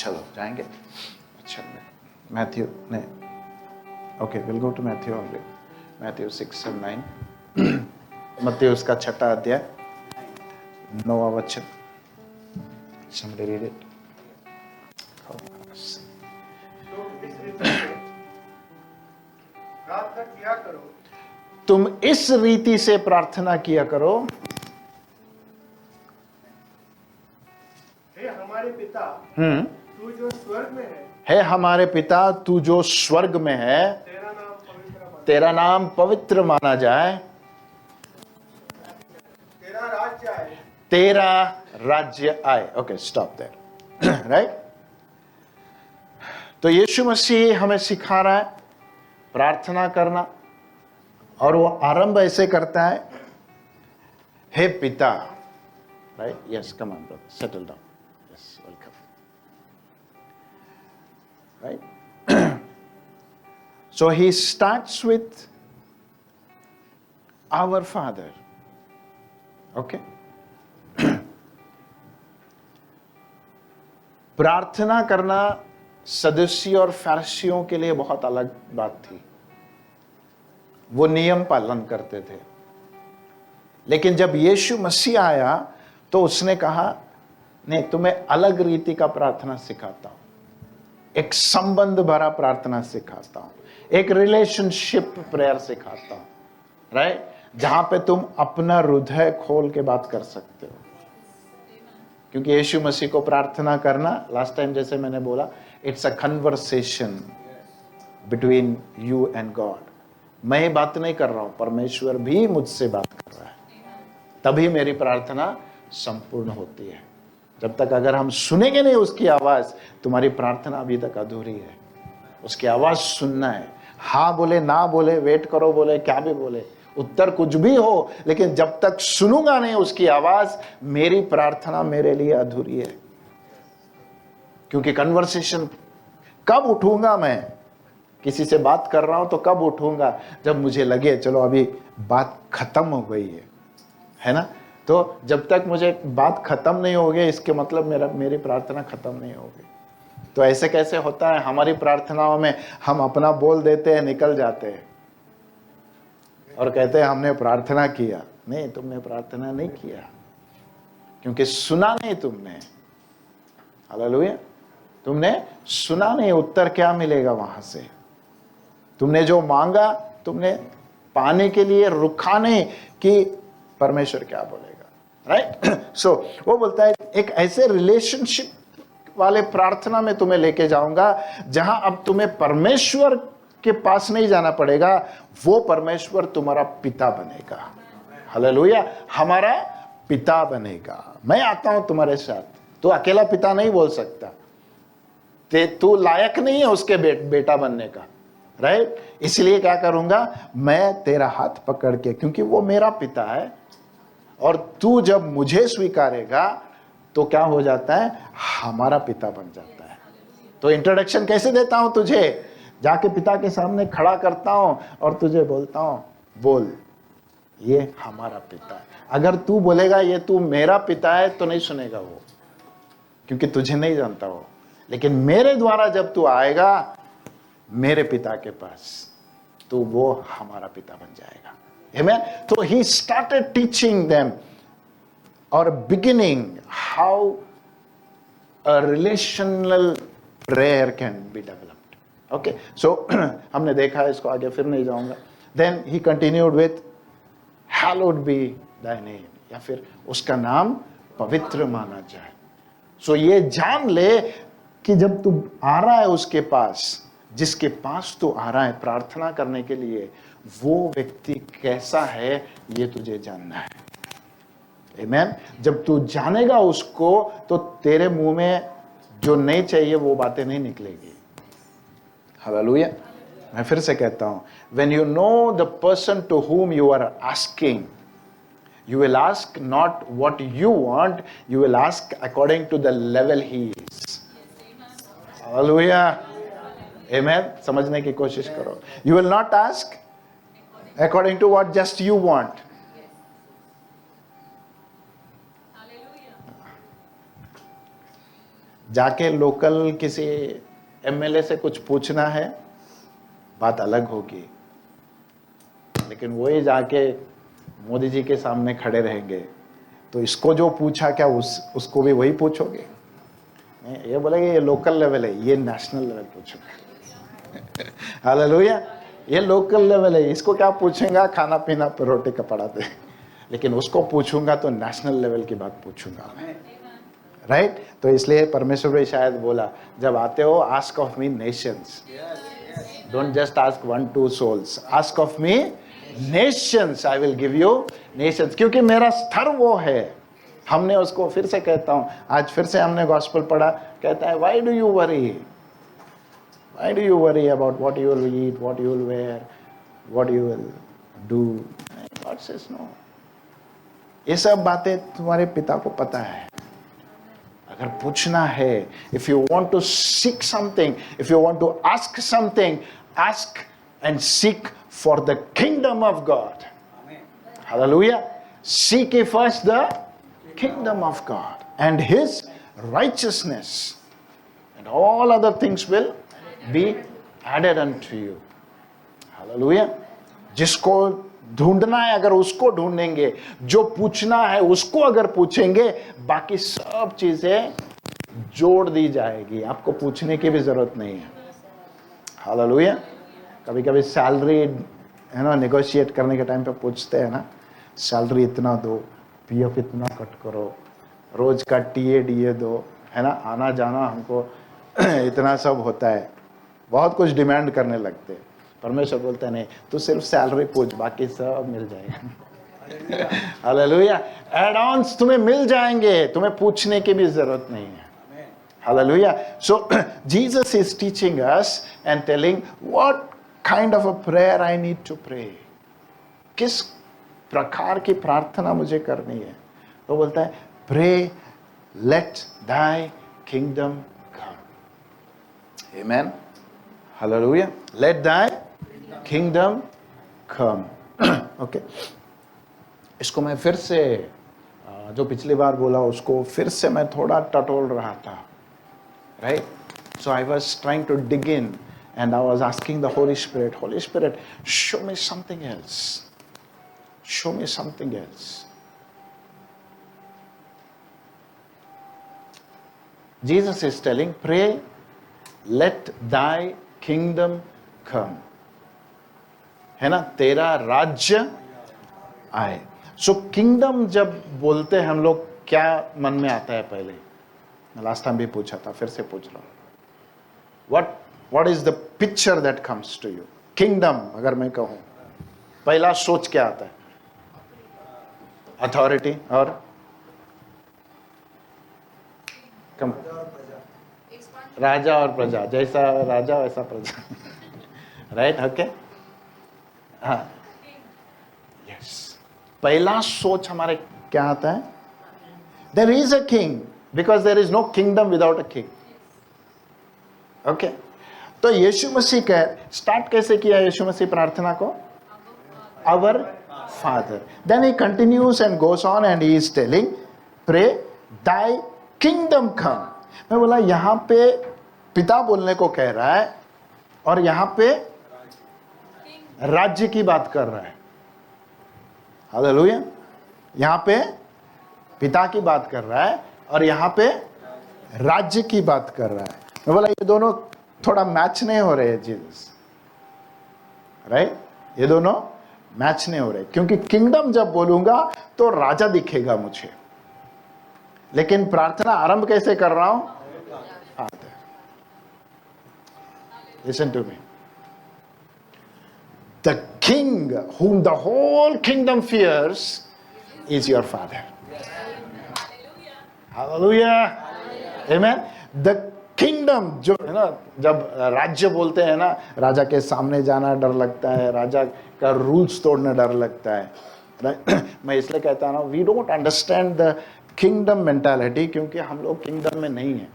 चलो जाएंगे। अच्छा मैथ्यू ने okay will go to Matthew only, Matthew 6 and 9 मत्ती उसका 6 अध्याय 9वां वचन। Somebody read it. प्रार्थना किया करो, तुम इस रीति से प्रार्थना किया करो, हे हमारे पिता तू जो स्वर्ग में है हमारे पिता तू जो स्वर्ग में है, तेरा नाम पवित्र माना जाए, तेरा राज्य आए, तेरा राज्य आए। Okay stop there, right. तो यीशु मसीह हमें सिखा रहा है प्रार्थना करना, और वो आरंभ ऐसे करता है, हे पिता, right. Yes come on brother, settle down, yes welcome, right. So he starts with our father, okay. प्रार्थना करना सदुसी और फरीसियों के लिए बहुत अलग बात थी। वो नियम पालन करते थे, लेकिन जब यीशु मसीह आया तो उसने कहा नहीं, तुम्हें अलग रीति का प्रार्थना सिखाता हूं, एक संबंध भरा प्रार्थना सिखाता हूं, एक रिलेशनशिप प्रेयर सिखाता हूं, राइट, जहां पे तुम अपना हृदय खोल के बात कर सकते हो। क्योंकि यीशु मसीह को प्रार्थना करना, लास्ट टाइम जैसे मैंने बोला, it's a conversation between you and God. मैं बात नहीं कर रहा हूं, परमेश्वर भी मुझसे बात कर रहा है, तभी मेरी प्रार्थना संपूर्ण होती है। जब तक अगर हम सुनेंगे नहीं उसकी आवाज, तुम्हारी प्रार्थना अभी तक अधूरी है। उसकी आवाज सुनना है, हाँ बोले ना बोले, वेट करो बोले, क्या भी बोले, उत्तर कुछ भी हो, लेकिन जब तक सुनूंगा नहीं उसकी आवाज, मेरी प्रार्थना मेरे लिए अधूरी है। क्योंकि कन्वर्सेशन कब उठूंगा, मैं किसी से बात कर रहा हूं तो कब उठूंगा, जब मुझे लगे चलो अभी बात खत्म हो गई है ना। तो जब तक मुझे बात खत्म नहीं होगी, इसके मतलब मेरी प्रार्थना खत्म नहीं होगी। तो ऐसे कैसे होता है, हमारी प्रार्थनाओं में हम अपना बोल देते हैं, निकल जाते हैं और कहते हैं हमने प्रार्थना किया। नहीं, तुमने प्रार्थना नहीं किया, क्योंकि सुना नहीं तुमने। हालेलुया, तुमने सुना नहीं। उत्तर क्या मिलेगा वहां से? तुमने जो मांगा, तुमने पाने के लिए रुका नहीं कि परमेश्वर क्या बोलेगा, राइट। सो वो बोलता है एक ऐसे रिलेशनशिप वाले प्रार्थना में तुम्हें लेके जाऊंगा, जहां अब तुम्हें परमेश्वर के पास नहीं जाना पड़ेगा, वो परमेश्वर तुम्हारा पिता बनेगा। हालेलुया, हमारा पिता बनेगा। मैं आता हूं तुम्हारे साथ। तू अकेला पिता नहीं बोल सकता, तू लायक नहीं है उसके बेटा बनने का, राइट। इसलिए क्या करूंगा, मैं तेरा हाथ पकड़ के, क्योंकि वो मेरा पिता है, और तू जब मुझे स्वीकारेगा तो क्या हो जाता है, हमारा पिता बन जाता है। तो इंट्रोडक्शन कैसे देता हूं तुझे, जाके पिता के सामने खड़ा करता हूं और तुझे बोलता हूं, बोल ये हमारा पिता है। अगर तू बोलेगा ये तू मेरा पिता है तो नहीं सुनेगा वो, क्योंकि तुझे नहीं जानता वो। लेकिन मेरे द्वारा जब तू आएगा मेरे पिता के पास, तो वो हमारा पिता बन जाएगा। Amen? तो he started teaching them or beginning how a relational prayer can be developed. Okay, so हमने देखा है इसको, आगे फिर नहीं जाऊंगा। Then he continued with hallowed be thy name, या फिर उसका नाम पवित्र माना जाए। So ये जान ले कि जब तू आ रहा है उसके पास, जिसके पास तू आ रहा है प्रार्थना करने के लिए, वो व्यक्ति कैसा है ये तुझे जानना है। आमीन। जब तू जानेगा उसको, तो तेरे मुंह में जो नहीं चाहिए वो बातें नहीं निकलेगी। हालेलुया। मैं फिर से कहता हूं, when you know the person to whom you are asking, you will ask not what you want, you will ask according to the level he is. Hallelujah, आमीन। समझने की कोशिश करो। You will not ask according to what just you want. जाके local किसी MLA से कुछ पूछना है, बात अलग होगी, लेकिन वही जाके मोदी जी के सामने खड़े रहेंगे तो इसको जो पूछा क्या उसको भी वही पूछोगे? नहीं, ये बोलेंगे ये लोकल लेवल है, ये नेशनल लेवल पूछोगे। हालेलुया, ये लोकल लेवल है, इसको क्या पूछेगा? खाना पीना पे रोटी कपड़ा दे। लेकिन उसको पूछूंगा तो नेशनल लेवल की बात पूछूंगा मैं, राइट? तो इसलिए परमेश्वर ने शायद बोला, जब आते हो ask of me Nations, don't just ask 1-2 souls, ask of me Nations, I will give you Nations, क्योंकि मेरा स्तर वो है। हमने उसको, फिर से कहता हूं, आज फिर से हमने गॉस्पेल पढ़ा, कहता है why do you worry, why do you worry about what you will eat, what you will wear, what you will do. God says no, ये सब बातें तुम्हारे पिता को पता है। अगर पूछना है, if you want to seek something, if you want to ask something, ask and seek for the kingdom of God. Hallelujah, seek ye first the kingdom of God and his righteousness, and all other things will be added unto you. Hallelujah. जिसको ढूंढना है अगर उसको ढूंढेंगे, जो पूछना है उसको अगर पूछेंगे, बाकी सब चीजें जोड़ दी जाएगी, आपको पूछने की भी जरूरत नहीं है। हालेलुया। कभी कभी सैलरी है ना, नेगोशिएट करने के टाइम पे पूछते हैं ना, सैलरी इतना दो, पीएफ इतना कट करो, रोज का टीए डीए दो, है ना, आना जाना हमको इतना सब होता है, बहुत कुछ डिमांड करने लगते हैं। परमेश्वर बोलते हैं नहीं, तू सिर्फ सैलरी पूछ, बाकी सब मिल जाएगा। हालेलुया, एड ऑन्स तुम्हें मिल जाएंगे, तुम्हें पूछने की भी जरूरत नहीं है। Hallelujah. So Jesus is teaching us and telling what kind of a prayer I need to pray, किस प्रकार की प्रार्थना मुझे करनी है। वो बोलता है प्रे लेट दाई किंगडम कम। आमेन, हालेलुया, लेट दाई किंगडम कम। ओके, इसको मैं फिर से जो पिछली बार बोला उसको फिर से मैं थोड़ा टटोल रहा था, right? So I was trying to dig in and I was asking the Holy Spirit, Holy Spirit, show me something else. Show me something else. Jesus is telling, pray, let thy kingdom come. है ना, तेरा राज्य आए। सो kingdom जब बोलते हैं हम लोग, क्या मन में आता है? पहले मैं लास्ट टाइम भी पूछा था, फिर से पूछ रहा हूं, what is the picture that comes to you? Kingdom अगर मैं कहूं, पहला सोच क्या आता है? अथॉरिटी और कम, राजा और प्रजा, जैसा राजा वैसा प्रजा। राइट? ओके, हाँ, यस। पहला सोच हमारे क्या आता है? There is a king, because there is no kingdom without a king. Okay, तो यीशु मसीह का स्टार्ट कैसे किया यीशु मसीह प्रार्थना को? Our father. Then he continues and goes on and he is telling pray thy kingdom come. मैं बोला यहां पे पिता बोलने को कह रहा है और यहां पे राज्य की बात कर रहा है। हालेलुया, यहां पे पिता की बात कर रहा है और यहां पे राज्य की बात कर रहा है। मैं बोला ये दोनों थोड़ा मैच नहीं हो रहे जीसस, राइट? ये दोनों मैच नहीं हो रहे, क्योंकि किंगडम जब बोलूंगा तो राजा दिखेगा मुझे, लेकिन प्रार्थना आरंभ कैसे कर रहा हूं? Father. Listen to me, the king whom the whole kingdom fears is your father. Hallelujah. Amen. The kingdom जो है ना, जब राज्य बोलते हैं ना, राजा के सामने जाना डर लगता है, राजा का रूल्स तोड़ना डर लगता है। मैं इसलिए कहता हूँ we don't understand the kingdom mentality, क्योंकि हम लोग किंगडम में नहीं है।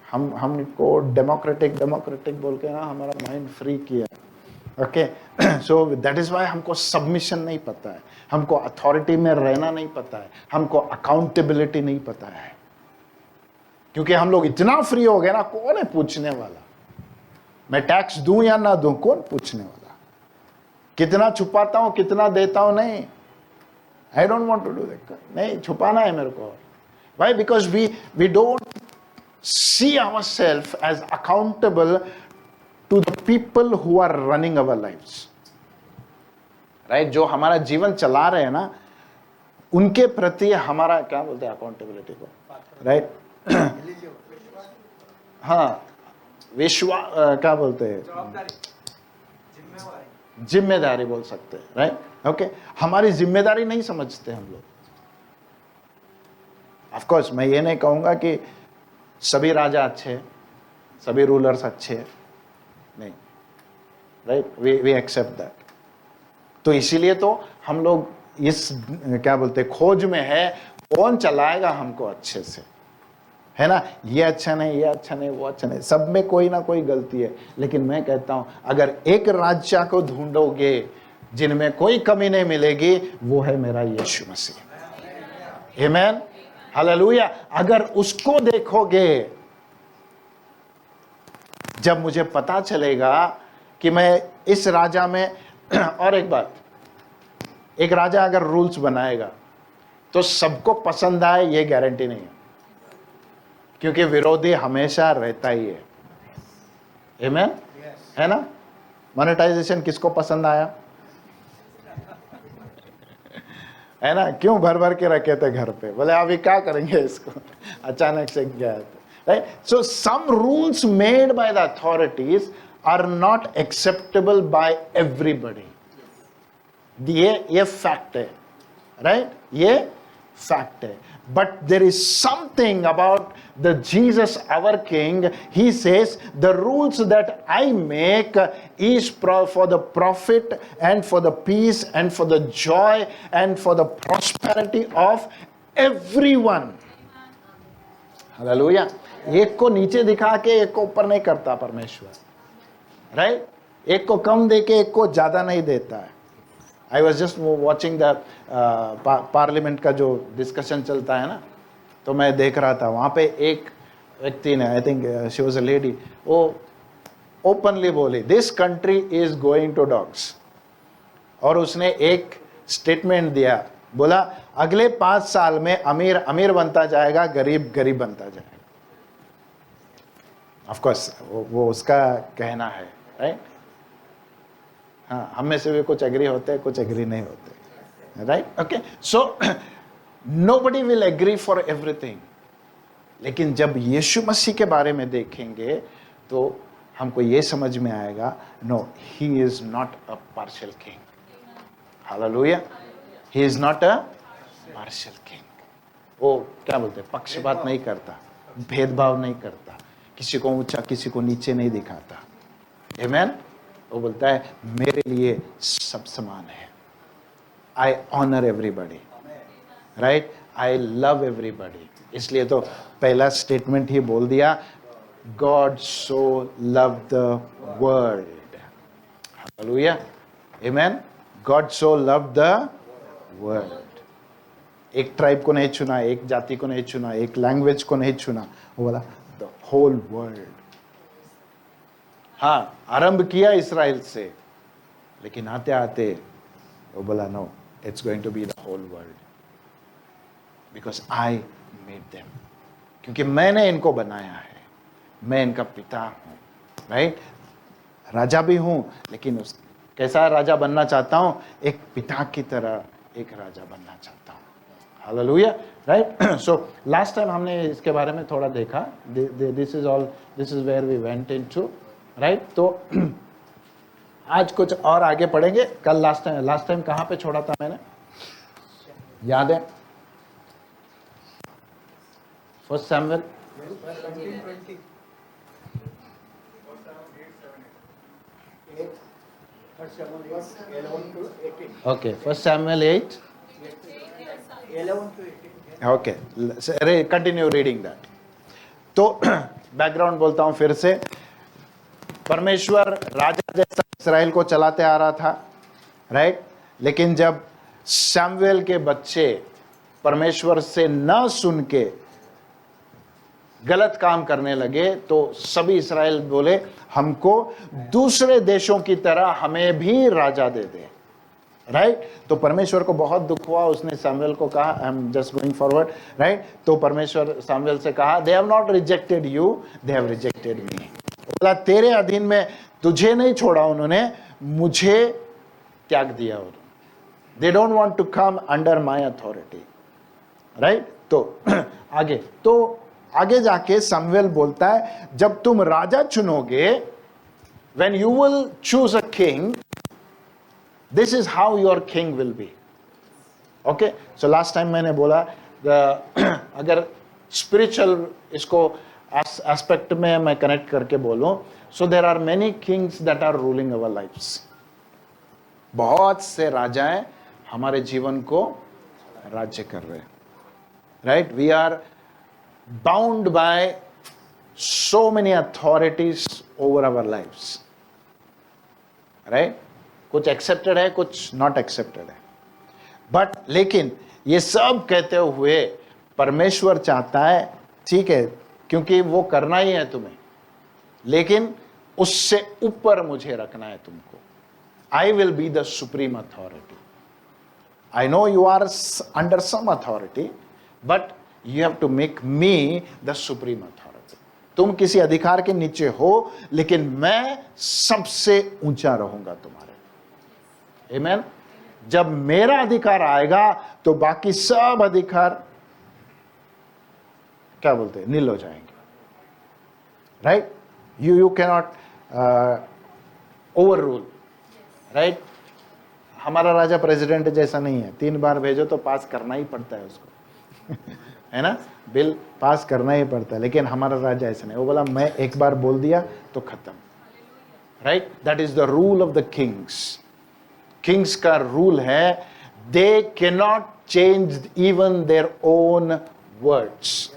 हमको डेमोक्रेटिक बोल के ना हमारा माइंड फ्री किया। Okay, so that is why हमको सबमिशन नहीं पता है, हमको अथॉरिटी में रहना नहीं पता है, हमको अकाउंटेबिलिटी नहीं पता है। क्योंकि हम लोग इतना फ्री हो गए ना, कौन है पूछने वाला? मैं टैक्स दूं या ना दूं, कौन पूछने वाला? कितना छुपाता हूं, कितना देता हूं, नहीं, I don't want to do that. नहीं छुपाना है मेरे को। Why? Because we don't see our self as accountable to the people who are running our lifes, right? जो हमारा जीवन चला रहे हैं ना, उनके प्रति हमारा क्या बोलते हैं अकाउंटेबिलिटी को, राइट? हाँ, क्या बोलते हैं, जिम्मेदारी बोल सकते हैं, राइट? ओके, हमारी जिम्मेदारी नहीं समझते हम लोग। ऑफ कोर्स मैं ये नहीं कहूंगा कि सभी राजा अच्छे हैं, सभी रूलर्स अच्छे हैं, नहीं, राइट? We accept that. तो इसीलिए तो हम लोग इस क्या बोलते हैं खोज में है, कौन चलाएगा हमको अच्छे से, है ना? ये अच्छा नहीं, ये अच्छा नहीं, वो अच्छा नहीं, सब में कोई ना कोई गलती है। लेकिन मैं कहता हूं, अगर एक राजा को ढूंढोगे जिनमें कोई कमी नहीं मिलेगी, वो है मेरा यीशु मसीह। आमीन, हालेलुया। अगर उसको देखोगे, जब मुझे पता चलेगा कि मैं इस राजा में और एक बात, एक राजा अगर रूल्स बनाएगा तो सबको पसंद आए, ये गारंटी नहीं है, क्योंकि विरोधी हमेशा रहता ही है। आमीन, है ना? मोनेटाइजेशन किसको पसंद आया? है ना? क्यों भर भर के रखे थे घर पे, बोले अभी क्या करेंगे इसको, अचानक से गया, right? So some rules made by the authorities are not acceptable by everybody. ये फैक्ट है, राइट? ये फैक्ट है। But there is something about the Jesus our King. He says the rules that I make is for the profit and for the peace and for the joy and for the prosperity of everyone. Hallelujah. एक को नीचे दिखा के एक को ऊपर नहीं करता परमेश्वर, राइट? एक को कम दे के एक को ज्यादा नहीं देता है। I was just watching the parliament का जो डिस्कशन चलता है ना, तो मैं देख रहा था, वहाँ पे एक व्यक्ति ने, I think she was a lady, वो ओपनली बोली this country is going to dogs. और उसने एक स्टेटमेंट दिया, बोला अगले 5 साल में अमीर अमीर बनता जाएगा, गरीब गरीब बनता जाएगा। ऑफ कोर्स वो उसका कहना है, राइट? हाँ, हम में से भी कुछ एग्री होते हैं, कुछ एग्री नहीं होते, right? Okay, so nobody will agree for everything. लेकिन जब यीशु मसीह के बारे में देखेंगे तो हमको ये समझ में आएगा, no, he is not a partial king. Hallelujah, he is not a partial king. वो क्या बोलते हैं, पक्षपात नहीं करता, भेदभाव नहीं करता, किसी को ऊंचा किसी को नीचे नहीं दिखाता। आमीन। वो बोलता है मेरे लिए सब समान है। I honour everybody, right? I love everybody. इसलिए तो पहला स्टेटमेंट ही बोल दिया, God so love the world. Hallelujah, आमीन। God so love the world. एक ट्राइब को नहीं चुना, एक जाति को नहीं चुना, एक लैंग्वेज को नहीं चुना, वो बोला द होल वर्ल्ड। हाँ, आरंभ किया इसराइल से, लेकिन आते आते वो बोला no, it's going to be the whole world, because I made them. क्योंकि मैंने इनको बनाया है, मैं इनका पिता हूं, राइट? राजा भी हूं, लेकिन उस कैसा राजा बनना चाहता हूं? एक पिता की तरह एक राजा बनना चाहता हूं। Hallelujah, right? So last time हमने इसके बारे में थोड़ा देखा, this is where we went into, right? तो आज कुछ और आगे पढ़ेंगे। कल लास्ट टाइम कहां पे छोड़ा था मैंने, याद है? 1 Samuel, okay, 1 Samuel 8, okay, continue reading that. तो बैकग्राउंड बोलता हूं फिर से। परमेश्वर राजा जैसा इस्राएल को चलाते आ रहा था, राइट? लेकिन जब शमूएल के बच्चे परमेश्वर से न सुन के गलत काम करने लगे तो सभी इस्राएल बोले हमको दूसरे देशों की तरह हमें भी राजा दे दे, राइट? तो परमेश्वर को बहुत दुख हुआ, उसने सामुएल को कहा, I am just going forward, right? तो परमेश्वर सामुएल से कहा, they have not rejected you, they have rejected मी। बोला तेरे अधीन में तुझे नहीं छोड़ा उन्होंने, मुझे त्याग दिया उन्होंने। They don't want to come under my authority, right? तो आगे जाके सामुएल बोलता है जब तुम राजा चुनोगे, when you will choose a king, this is how your king will be. Okay, so last time मैंने बोला अगर spiritual इसको aspect में मैं connect करके बोलूं, so there are many kings that are ruling our lives. बहुत से राजाएं हमारे जीवन को राज्य कर रहे हैं, right? We are bound by so many authorities over our lives, right? कुछ एक्सेप्टेड है, कुछ नॉट एक्सेप्टेड है, बट लेकिन ये सब कहते हुए परमेश्वर चाहता है, ठीक है, क्योंकि वो करना ही है तुम्हें, लेकिन उससे ऊपर मुझे रखना है तुमको। I will be the supreme authority. I know you are under some authority, but you have to make me the supreme authority. तुम किसी अधिकार के नीचे हो, लेकिन मैं सबसे ऊंचा रहूंगा तुम्हारे। आमेन। जब मेरा अधिकार आएगा तो बाकी सब अधिकार क्या बोलते हैं, नील हो जाएंगे, right? You cannot over rule, right? हमारा राजा प्रेसिडेंट जैसा नहीं है, 3 बार भेजो तो पास करना ही पड़ता है उसको है ना, बिल पास करना ही पड़ता है। लेकिन हमारा राजा ऐसा नहीं, वो बोला मैं एक बार बोल दिया तो खत्म, right? That is the rule of the Kings. Kings का रूल है, they can not change even their own words.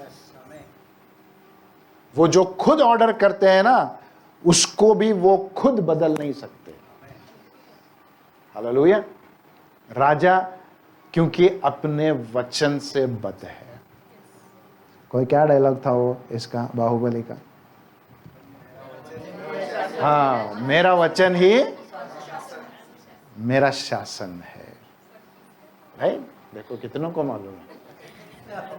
वो जो खुद ऑर्डर करते हैं ना, उसको भी वो खुद बदल नहीं सकते। हालेलुया। राजा क्योंकि अपने वचन से बद्ध है। कोई क्या डायलॉग था वो इसका, बाहुबली का? हाँ, मेरा वचन ही मेरा शासन है, भाई देखो कितनों को मालूम है।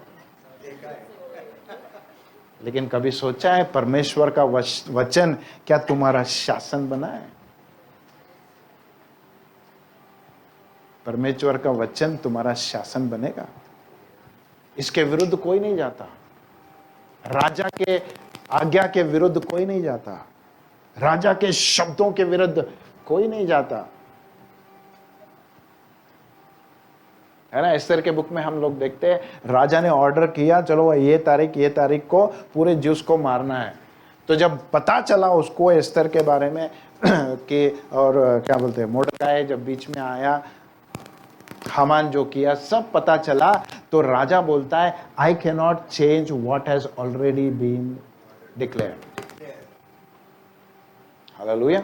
लेकिन कभी सोचा है परमेश्वर का वचन क्या तुम्हारा शासन बना है? परमेश्वर का वचन तुम्हारा शासन बनेगा, इसके विरुद्ध कोई नहीं जाता। राजा के आज्ञा के विरुद्ध कोई नहीं जाता, राजा के शब्दों के विरुद्ध कोई नहीं जाता, है ना? एस्तर के बुक में हम लोग देखते हैं, राजा ने ऑर्डर किया चलो ये तारीख को पूरे ज्यूस को मारना है। तो जब पता चला उसको एस्तर के बारे में कि और क्या बोलते हैं, मोर्दकाई जब बीच में आया, हामान जो किया सब पता चला, तो राजा बोलता है I can not change what has already been declared. Hallelujah.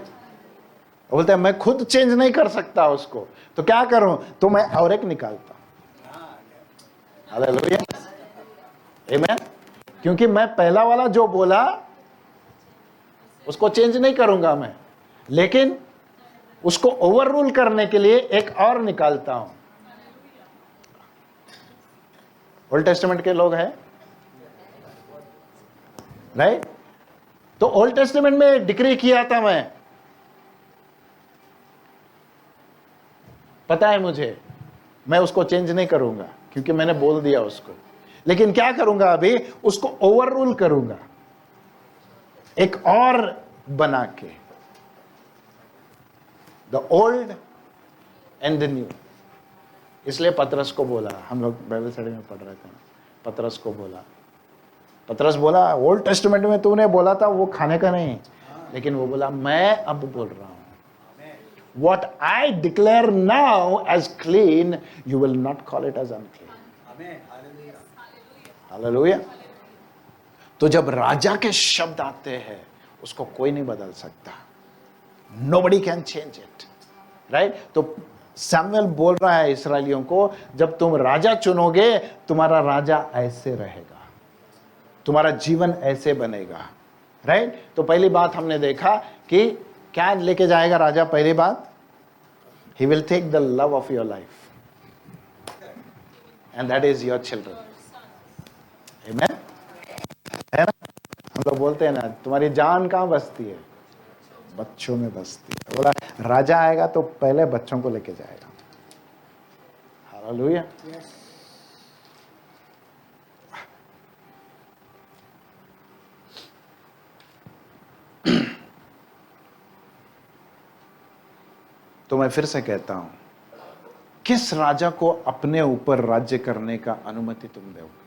बोलता है मैं खुद चेंज नहीं कर सकता उसको, तो क्या करूं? तो मैं और एक निकालता। हालेलुया, आमेन। क्योंकि मैं पहला वाला जो बोला उसको चेंज नहीं करूंगा मैं, लेकिन उसको ओवर रूल करने के लिए एक और निकालता हूं। ओल्ड टेस्टामेंट के लोग हैं, राइट? तो ओल्ड टेस्टामेंट में डिक्री किया था मैं, पता है मुझे, मैं उसको चेंज नहीं करूंगा क्योंकि मैंने बोल दिया उसको। लेकिन क्या करूंगा अभी? उसको ओवर रूल करूंगा एक और बना के, the old and the new. इसलिए पतरस को बोला, हम लोग बाइबल स्टडी में पढ़ रहे थे, पतरस को बोला, पतरस बोला ओल्ड टेस्टामेंट में तूने बोला था वो खाने का नहीं, लेकिन वो बोला मैं अब बोल रहा हूं, what I declare now as clean, you will not call it as unclean. Amen. Hallelujah. तो जब राजा के शब्द आते हैं उसको कोई नहीं बदल सकता, nobody can change it, right? तो सैमुएल बोल रहा है इस्राएलियों को, जब तुम राजा चुनोगे तुम्हारा राजा ऐसे रहेगा, तुम्हारा जीवन ऐसे बनेगा, राइट? तो पहली बात हमने देखा कि क्या लेके जाएगा राजा? पहली बात, he will take the love of your life, and that is your children. Amen? है ना? हम लोग बोलते हैं ना, तुम्हारी जान कहाँ बसती है? बच्चों में बसती है। बोला राजा आएगा तो पहले बच्चों को लेके जाएगा। हालेलुया। तो मैं फिर से कहता हूं, किस राजा को अपने ऊपर राज्य करने का अनुमति तुम दोगे?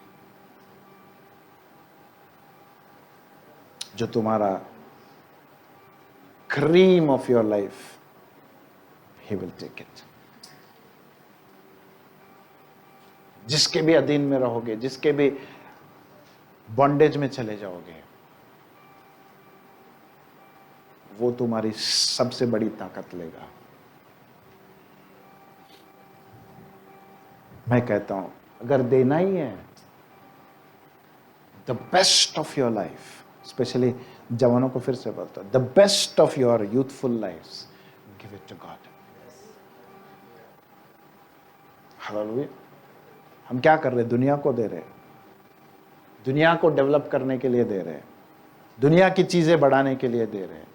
जो तुम्हारा cream of your life, he will take it. जिसके भी अधीन में रहोगे, जिसके भी बॉन्डेज में चले जाओगे, वो तुम्हारी सबसे बड़ी ताकत लेगा। मैं कहता हूं, अगर देना ही है the best of your life, specially जवानों को फिर से बोलता हूं, the best of your youthful life, give it to God. Hallelujah. हम क्या कर रहे हैं? दुनिया को दे रहे हैं, दुनिया को डेवलप करने के लिए दे रहे हैं, दुनिया की चीजें बढ़ाने के लिए दे रहे हैं,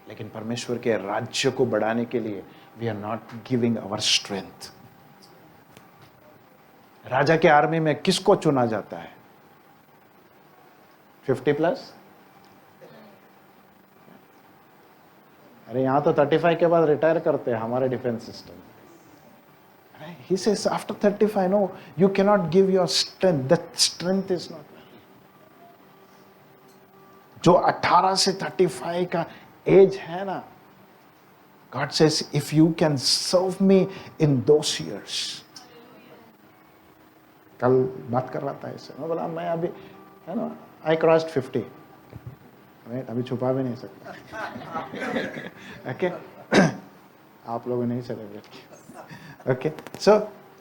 लेकिन परमेश्वर के राज्य को बढ़ाने के लिए we are not giving our strength. राजा के आर्मी में किसको चुना जाता है? 50+? अरे यहां तो 35 के बाद रिटायर करते हैं हमारे defence system. He says after 35, no, you cannot give your strength. That strength is not valid. जो 18 से 35 का एज है ना, God says if you can serve me in those years. कल बात कर रहा था इससे, मैं बोला मैं अभी, है ना, I crossed 50, right? अभी छुपा भी नहीं सकता। ओके, आप लोगों ने नहीं सेलिब्रेट किया। ओके, सो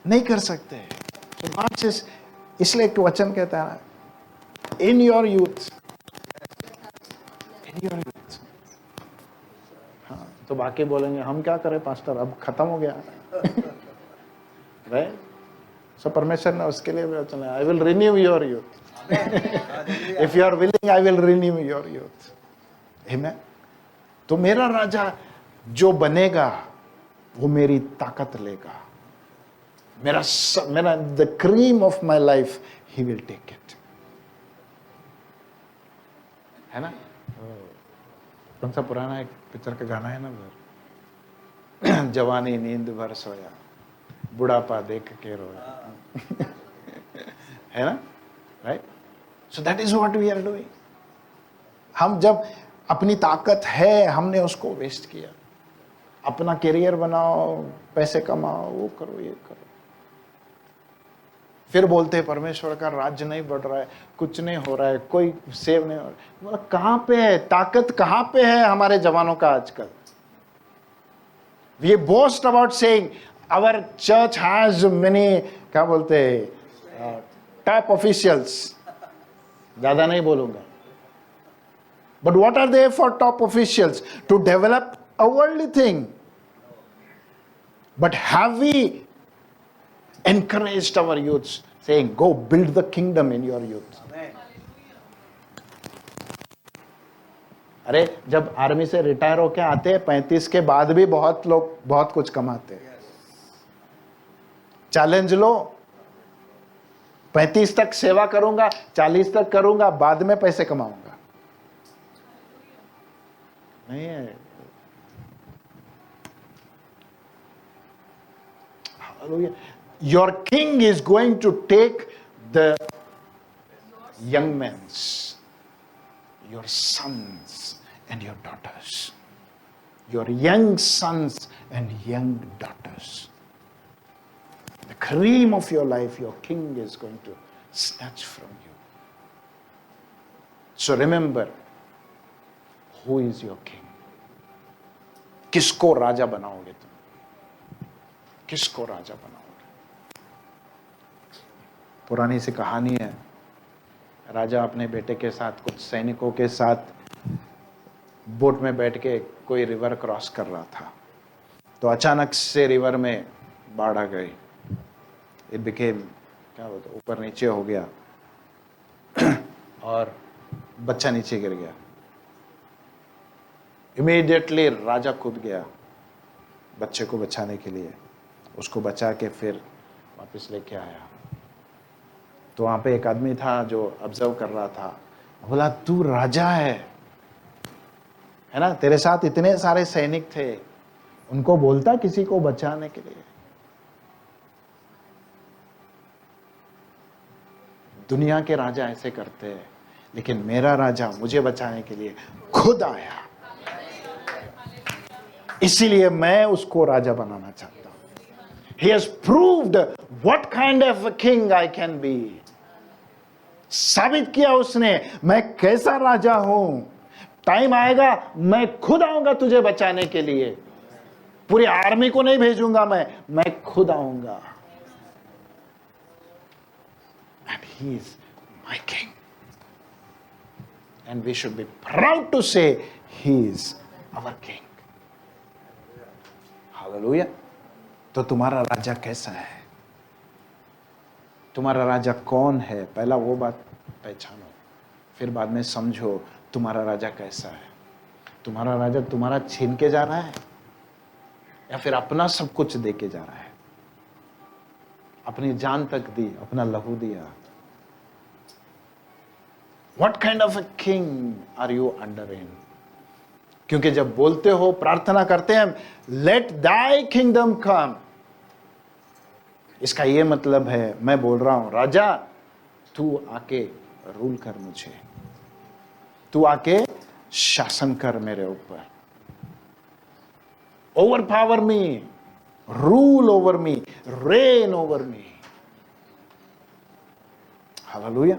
नहीं कर सकते। तो God says, इसलिए एक वचन कहता है, in your youth, in your youth। हाँ, तो बाकी बोलेंगे हम क्या करें पास्टर, अब खत्म हो गया, राइट? सो परमेश्वर ने उसके लिए भी चला, I will renew your youth. If you are willing, I will renew your youth. Amen. तो मेरा राजा जो बनेगा वो मेरी ताकत लेगा, मेरा the cream of my life, he will take it. है ना? कौन सा पुराना एक पिक्चर का गाना है ना, जवानी नींद भर सोया, बुढ़ापा देख के रोया। है ना? Right? So that is what we are doing. हम जब अपनी ताकत है, हमने उसको वेस्ट किया। अपना करियर बनाओ, पैसे कमाओ, वो करो, ये करो, फिर बोलते हैं परमेश्वर का राज्य नहीं बढ़ रहा है, कुछ नहीं हो रहा है, कोई सेव नहीं हो रहा है। कहां पे है ताकत? कहां पे है हमारे जवानों का आजकल? We boast about saying our church has many, क्या बोलते हैं, टॉप ऑफिशियल्स। ज्यादा नहीं बोलूंगा, but what are they for top officials? To develop a worldly thing. But have we encouraged our youths, saying, go build the kingdom in your youth? अरे जब army से retire होके आते हैं 35 के बाद भी बहुत लोग बहुत कुछ कमाते हैं। चैलेंज लो, 35 तक सेवा करूंगा, 40 तक करूंगा, बाद में पैसे कमाऊंगा। नहीं है। Hallelujah. Your king is going to take the young men, your sons and your daughters, your young sons and young daughters. The cream of your life, your king is going to snatch from you. So remember, who is your king? किसको राजा बनाओगे तुम? किसको राजा बनाओगे? पुरानी सी कहानी है, राजा अपने बेटे के साथ कुछ सैनिकों के साथ बोट में बैठ के कोई रिवर क्रॉस कर रहा था, तो अचानक से रिवर में बाढ़ आ गई। इट बिकेम, क्या बोलते, ऊपर नीचे हो गया और बच्चा नीचे गिर गया। इमीडिएटली राजा कूद गया बच्चे को बचाने के लिए, उसको बचा के फिर वापस लेके आया। तो वहां पे एक आदमी था जो ऑब्जर्व कर रहा था, बोला तू राजा है ना, तेरे साथ इतने सारे सैनिक थे, उनको बोलता किसी को बचाने के लिए। दुनिया के राजा ऐसे करते हैं, लेकिन मेरा राजा मुझे बचाने के लिए खुद आया, इसीलिए मैं उसको राजा बनाना चाहता हूं। He has proved what kind of a king I can be. साबित किया उसने मैं कैसा राजा हूं। टाइम आएगा मैं खुद आऊंगा तुझे बचाने के लिए, पूरी आर्मी को नहीं भेजूंगा, मैं खुद आऊंगा। And he is my king. And we should be proud to say he is our king. Hallelujah. तो तुम्हारा राजा कैसा है? तुम्हारा राजा कौन है? पहला वो बात पहचानो, फिर बाद में समझो तुम्हारा राजा कैसा है। तुम्हारा राजा तुम्हारा छीन के जा रहा है या फिर अपना सब कुछ दे के जा रहा है? अपनी जान तक दी, अपना लहू दिया। What kind of a king are you under in? क्योंकि जब बोलते हो, प्रार्थना करते हैं, लेट दाई किंगडम कम, इसका यह मतलब है मैं बोल रहा हूं राजा तू आके रूल कर मुझे, तू आके शासन कर मेरे ऊपर, over power me, rule over me, reign over me. Hallelujah,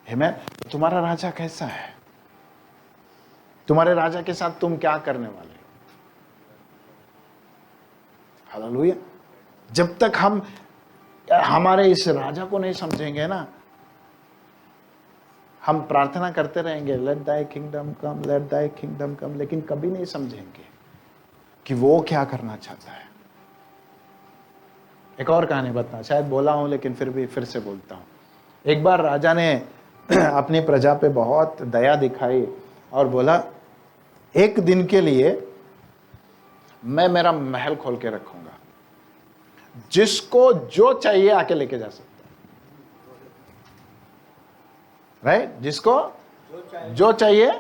आमीन। तुम्हारा राजा कैसा है? तुम्हारे राजा के साथ तुम क्या करने वाले हो? हालेलुया। जब तक हम हमारे इस राजा को नहीं समझेंगे ना, हम प्रार्थना करते रहेंगे लेट दाई किंगडम कम, लेट दाई किंगडम कम, लेकिन कभी नहीं समझेंगे कि वो क्या करना चाहता है। एक और कहानी बताना, शायद बोला हूं लेकिन फिर से बोलता हूं। एक बार राजा ने अपनी प्रजा पे बहुत दया दिखाई और बोला एक दिन के लिए मैं मेरा महल खोल के रखूंगा, जिसको जो चाहिए आके लेके जा सकता है। राइट? जिसको जो चाहिए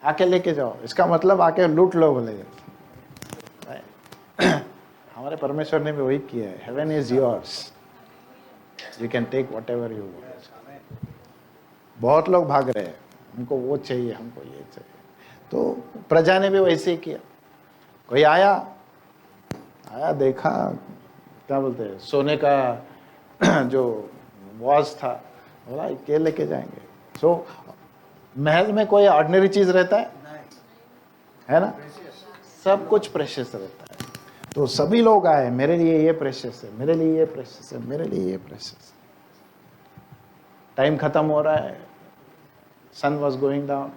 आके लेके जाओ, इसका मतलब आके लूट लो बोले। हमारे परमेश्वर ने भी वही किया है। Heaven is yours, you can take whatever you want. बहुत लोग भाग रहे हैं, हमको वो चाहिए, हमको ये चाहिए। तो प्रजा ने भी वैसे ही किया। कोई आया देखा, क्या बोलते हैं, सोने का जो वॉज था, बोला ये लेके जाएंगे। सो महल में कोई ऑर्डिनरी चीज रहता है ना? सब कुछ प्रेशियस रहता है। तो सभी लोग आए, मेरे लिए ये प्रेशियस है, मेरे लिए ये प्रेशियस है, मेरे लिए ये प्रेशियस है। टाइम खत्म हो रहा है, सन वॉज गोइंग डाउन।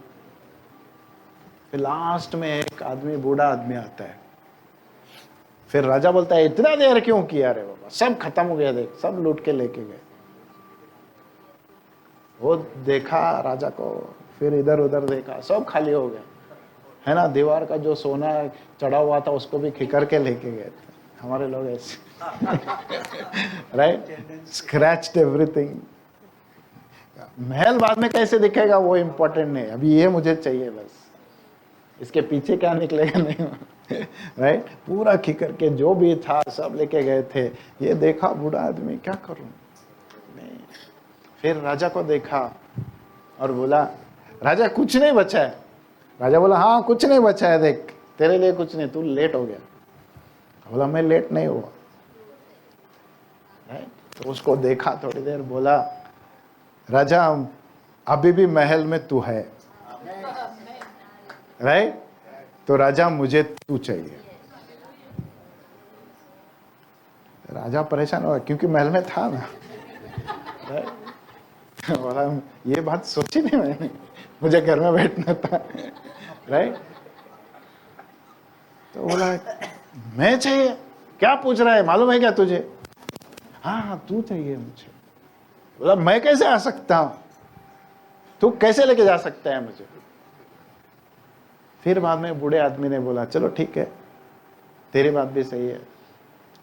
फिर लास्ट में एक आदमी, बूढ़ा आदमी आता है। फिर राजा बोलता है इतना देर क्यों किया रे बाबा, सब खत्म हो गया, देख सब लूट के लेके गए। वो देखा राजा को, फिर इधर उधर देखा, सब खाली हो गया, है ना? दीवार का जो सोना चढ़ा हुआ था उसको भी खिकर के लेके गए थे। हमारे लोग ऐसे राइट, स्क्रैच्ड एवरीथिंग। महल बाद में कैसे दिखेगा वो इम्पोर्टेंट नहीं, अभी ये मुझे चाहिए बस, इसके पीछे क्या निकलेगा नहीं। राइट? पूरा खिकर के जो भी था सब लेके गए थे। ये देखा बूढ़ा आदमी, क्या करूं नहीं। फिर राजा को देखा और बोला राजा कुछ नहीं बचा है। राजा बोला हाँ कुछ नहीं बचा है, देख तेरे लिए कुछ नहीं, तू लेट हो गया। बोला मैं लेट नहीं हुआ। राइट? तो उसको देखा थोड़ी देर, बोला राजा अभी भी महल में तू है। राइट? तो राजा मुझे तू चाहिए। राजा परेशान हुआ क्योंकि महल में था ना। राइट? बोला ये बात सोची नहीं मैंने, मुझे घर में बैठना था, राइट। तो बोला मैं चाहिए, क्या पूछ रहा है, मालूम है क्या तुझे? हाँ हाँ तू चाहिए मुझे। बोला मैं कैसे आ सकता हूं, तू कैसे लेके जा सकता है मुझे? फिर बाद में बूढ़े आदमी ने बोला चलो ठीक है, तेरी बात भी सही है,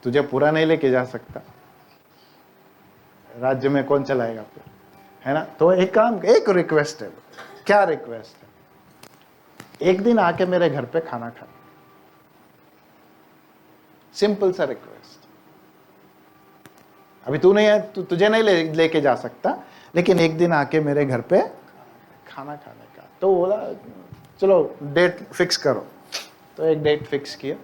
तुझे पूरा नहीं लेके जा सकता, राज्य में कौन चलाएगा फिर, है ना? तो एक काम, एक रिक्वेस्ट है। क्या रिक्वेस्ट है? एक दिन आके मेरे घर पे खाना खा, सिंपल सा रिक्वेस्ट। अभी तू नहीं है, तुझे नहीं लेके जा सकता, लेकिन एक दिन आके मेरे घर पे खाना खाने का। तो बोला चलो डेट फिक्स करो। तो एक डेट फिक्स किया।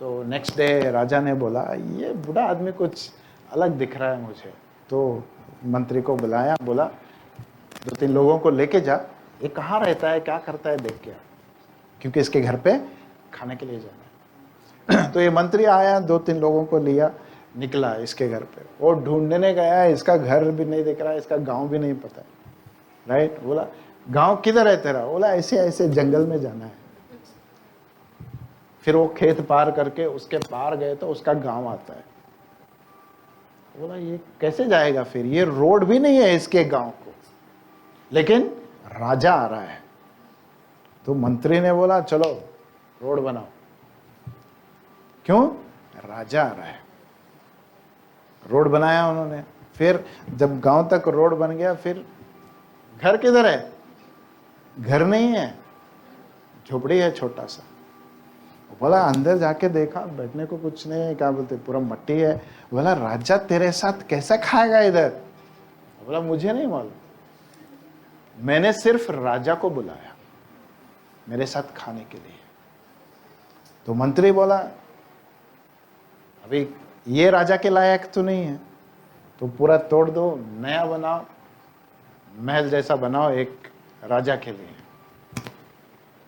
तो नेक्स्ट डे राजा ने बोला ये बूढ़ा आदमी कुछ अलग दिख रहा है मुझे। तो मंत्री को बुलाया, बोला 2-3 लोगों को लेके जा, ये कहाँ रहता है, क्या करता है, देख के आ, क्योंकि इसके घर पे खाने के लिए जाना है। तो ये मंत्री आया, 2-3 लोगों को लिया, निकला इसके घर पे। वो ढूंढने गया, इसका घर भी नहीं दिख रहा है, इसका गांव भी नहीं पता है, राइट। बोला गांव किधर है तेरा? बोला ऐसे ऐसे जंगल में जाना है। फिर वो खेत पार करके उसके पार गए तो उसका गांव आता है। बोला ये कैसे जाएगा फिर, ये रोड भी नहीं है इसके गांव को, लेकिन राजा आ रहा है। तो मंत्री ने बोला चलो रोड बनाओ। क्यों? राजा आ रहा है। रोड बनाया उन्होंने। फिर जब गांव तक रोड बन गया, फिर घर किधर है? घर नहीं है, झोपड़ी है छोटा सा। बोला अंदर जाके देखा, बैठने को कुछ नहीं है, क्या बोलते पूरा मट्टी है। बोला राजा तेरे साथ कैसा खाएगा इधर? बोला मुझे नहीं मालूम, मैंने सिर्फ राजा को बुलाया मेरे साथ खाने के लिए। तो मंत्री बोला अभी ये राजा के लायक तो नहीं है, तो पूरा तोड़ दो, नया बनाओ, महल जैसा बनाओ एक राजा के लिए।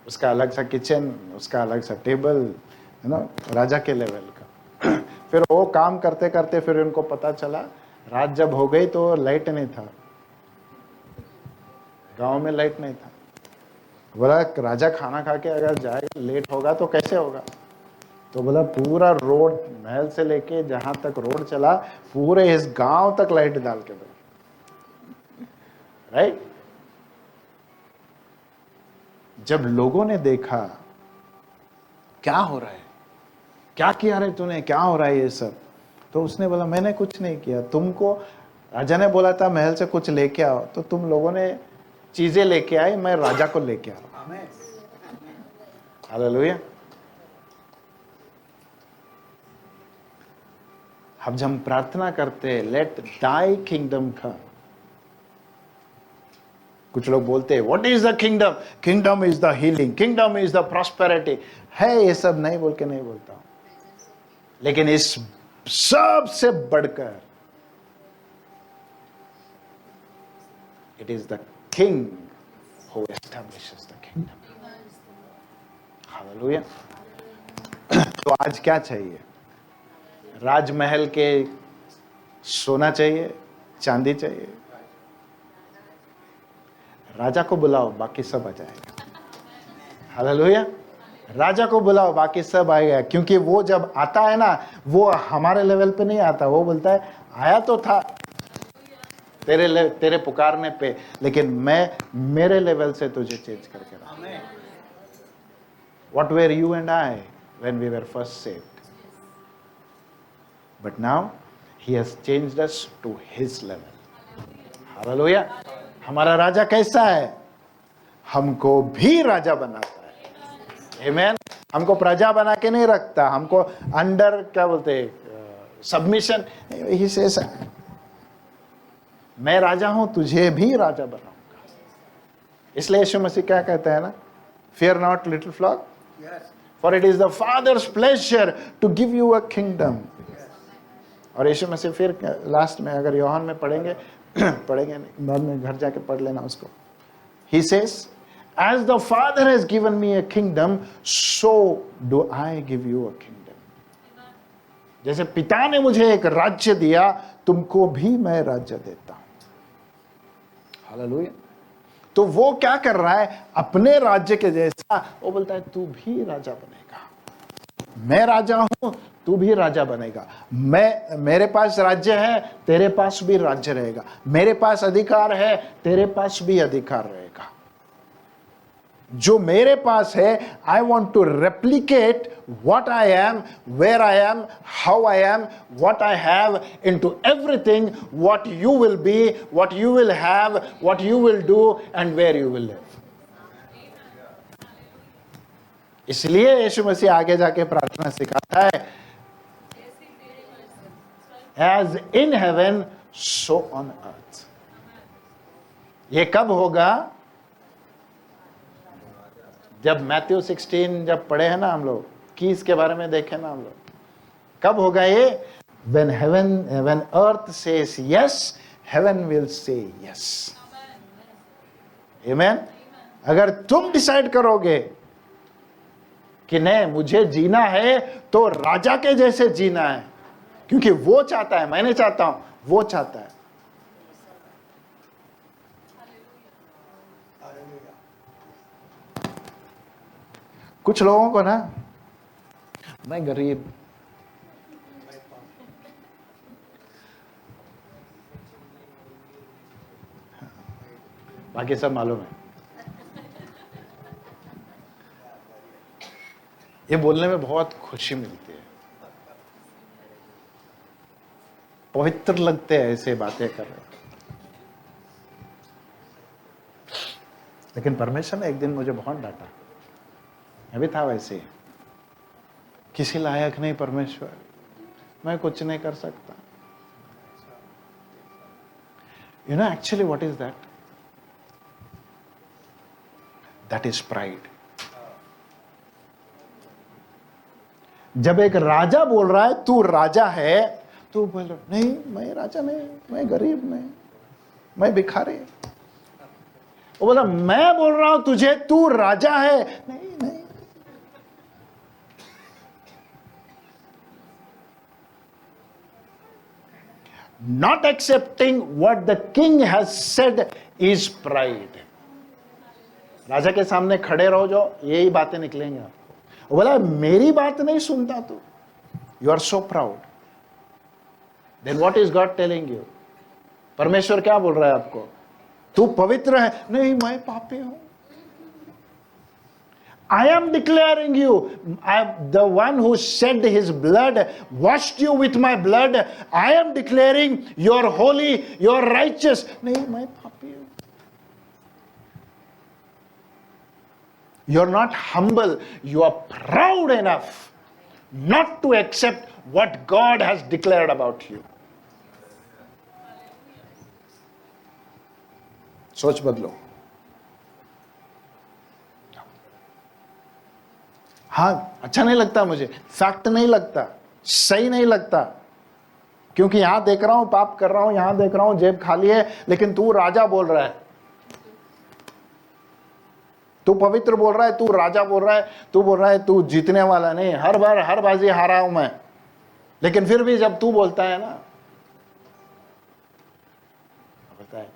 उसका अलग सा किचन, उसका अलग सा टेबल, है ना, राजा के लेवल का। फिर वो काम करते करते फिर उनको पता चला, रात जब हो गई तो लाइट नहीं था, गांव में लाइट नहीं था। बोला राजा खाना खा के अगर जाएगा, लेट होगा तो कैसे होगा? तो बोला पूरा रोड, महल से लेके जहां तक रोड चला, पूरे इस गांव तक लाइट डाल के दो, राइट। जब लोगों ने देखा क्या हो रहा है, क्या किया रे तूने, क्या हो रहा है ये सब, तो उसने बोला मैंने कुछ नहीं किया, तुमको राजा ने बोला था महल से कुछ लेके आओ, तो तुम लोगों ने चीजें लेके आए, मैं राजा को लेके आ रहा हूं। हालेलुया। अब जब हम प्रार्थना करते हैं लेट दाई किंगडम कम, कुछ लोग बोलते हैं what is the kingdom? Kingdom is the healing, kingdom is the prosperity. है ये सब नहीं बोल के नहीं बोलता हूं, लेकिन इस सब से बढ़कर it is the king who establishes the kingdom. Hallelujah. तो आज क्या चाहिए? राजमहल के सोना चाहिए, चांदी चाहिए? राजा को बुलाओ, बाकी सब आ जाएगा। हालेलुया। राजा को बुलाओ, बाकी सब आएगा, क्योंकि वो जब आता है ना, वो हमारे लेवल पे नहीं आता। वो बोलता है आया तो था तेरे पुकारने पे, लेकिन मैं मेरे लेवल से तुझे चेंज करके रहा। What were you and I when we were first saved? But now he has changed us to his level. Hallelujah. हमारा राजा कैसा है? हमको भी राजा बनाता है। Amen. हमको प्रजा बना के नहीं रखता, हमको अंडर क्या बोलते सबमिशन। He says मैं राजा हूं, तुझे भी राजा बनाऊंगा। इसलिए यीशु मसीह क्या कहता है ना, fear not little flock, for it is the Father's pleasure to give you a kingdom. और यीशु मसीह फिर लास्ट में अगर यूहन्ना में पढ़ेंगे पढ़ेंगे नहीं, बाद में घर जाके पढ़ लेना उसको। He says, as the Father has given me a kingdom, so do I give you a kingdom. जैसे पिता ने मुझे एक राज्य दिया, तुमको भी मैं राज्य देता हूं। हालेलुया। तो वो क्या कर रहा है, अपने राज्य के जैसा वो बोलता है तू भी राजा बनेगा। मैं राजा हूं, तू भी राजा बनेगा। मेरे पास राज्य है, तेरे पास भी राज्य रहेगा। मेरे पास अधिकार है, तेरे पास भी अधिकार रहेगा। जो मेरे पास है, I want to replicate what I am, where I am, how I am, what I have into everything, what you will be, what you will have, what you will do, and where you will live. इसलिए यीशु मसीह आगे जाके प्रार्थना सिखाता है, as in heaven, so on earth. ये कब होगा? जब मैथ्यू 16 जब पढ़े हैं ना हम लोग, कीज के बारे में देखे ना हम लोग, कब होगा ये? when earth says yes, heaven will say yes. Amen. अगर तुम डिसाइड करोगे कि नहीं मुझे जीना है तो राजा के जैसे जीना है, क्योंकि वो चाहता है, मैं नहीं चाहता हूं, वो चाहता है। कुछ लोगों को ना, मैं गरीब, बाकी सब मालूम है। ये बोलने में बहुत खुशी मिलती है, पवित्र लगते हैं ऐसे बातें कर रहे। लेकिन परमेश्वर ने एक दिन मुझे बहुत डांटा, मैं भी था वैसे, किसी लायक नहीं परमेश्वर, मैं कुछ नहीं कर सकता। You know actually what is that? That is pride. जब एक राजा बोल रहा है तू राजा है, तो बोल रहा नहीं मैं राजा नहीं, मैं गरीब नहीं, मैं भिखारी। वो बोला मैं बोल रहा हूं तुझे तू राजा है, नहीं नहीं। Not accepting what the king has said is pride. राजा के सामने खड़े रहो जो, यही बातें निकलेंगे आपको। वो बोला मेरी बात नहीं सुनता तू, you are so proud. Then what is God telling you? परमेश्वर क्या बोल रहा है आपको? तू पवित्र है, नहीं मैं पापी हूं। I am declaring you, I am the one who shed his blood, washed you with my blood. I am declaring you're holy, you're righteous. नहीं मैं पापी हूं। You're not humble, you are proud enough not to accept what God has declared about you. सोच बदलो। हाँ अच्छा नहीं लगता मुझे, फैक्ट नहीं लगता, सही नहीं लगता, क्योंकि यहां देख रहा हूं पाप कर रहा हूं, यहां देख रहा हूं जेब खाली है, लेकिन तू राजा बोल रहा है, तू पवित्र बोल रहा है, तू राजा बोल रहा है, तू बोल रहा है तू जीतने वाला नहीं, हर बार हर बाजी हारा हूं मैं। लेकिन फिर भी जब तू बोलता है ना, बोलता है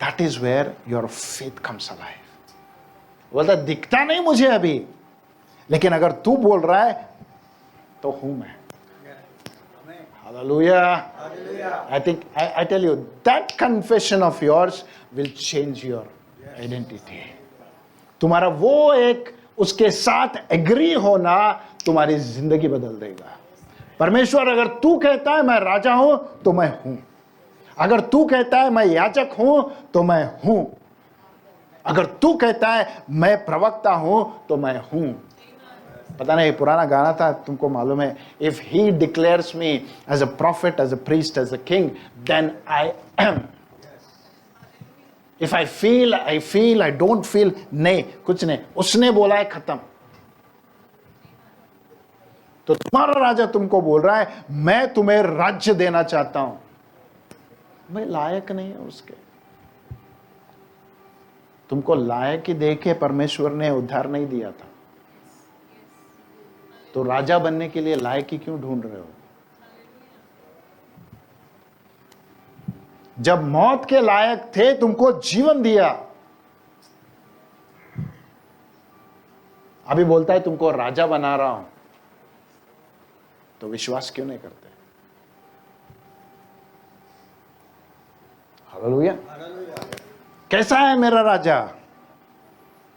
that is where your faith comes alive. बोलता दिखता नहीं मुझे अभी, लेकिन अगर तू बोल रहा है तो हूं मैं। Hallelujah. I tell you that confession of yours will change your identity. तुम्हारा वो एक उसके साथ एग्री होना तुम्हारी जिंदगी बदल देगा। परमेश्वर अगर तू कहता है मैं राजा हूं तो मैं हूं, अगर तू कहता है मैं याजक हूं तो मैं हूं, अगर तू कहता है मैं प्रवक्ता हूं तो मैं हूं। पता नहीं पुराना गाना था, तुमको मालूम है, if he declares me as a prophet, as a priest, as a king, then I am. If I feel, I don't feel, नहीं कुछ नहीं, उसने बोला है खत्म। तो तुम्हारा राजा तुमको बोल रहा है मैं तुम्हें राज्य देना चाहता हूं, मैं लायक नहीं हूं उसके। तुमको लायक ही देखे परमेश्वर ने उद्धार नहीं दिया था। तो राजा बनने के लिए लायक ही क्यों ढूंढ रहे हो? जब मौत के लायक थे तुमको जीवन दिया, अभी बोलता है तुमको राजा बना रहा हूं, तो विश्वास क्यों नहीं करते? हालेलुया। कैसा है मेरा राजा?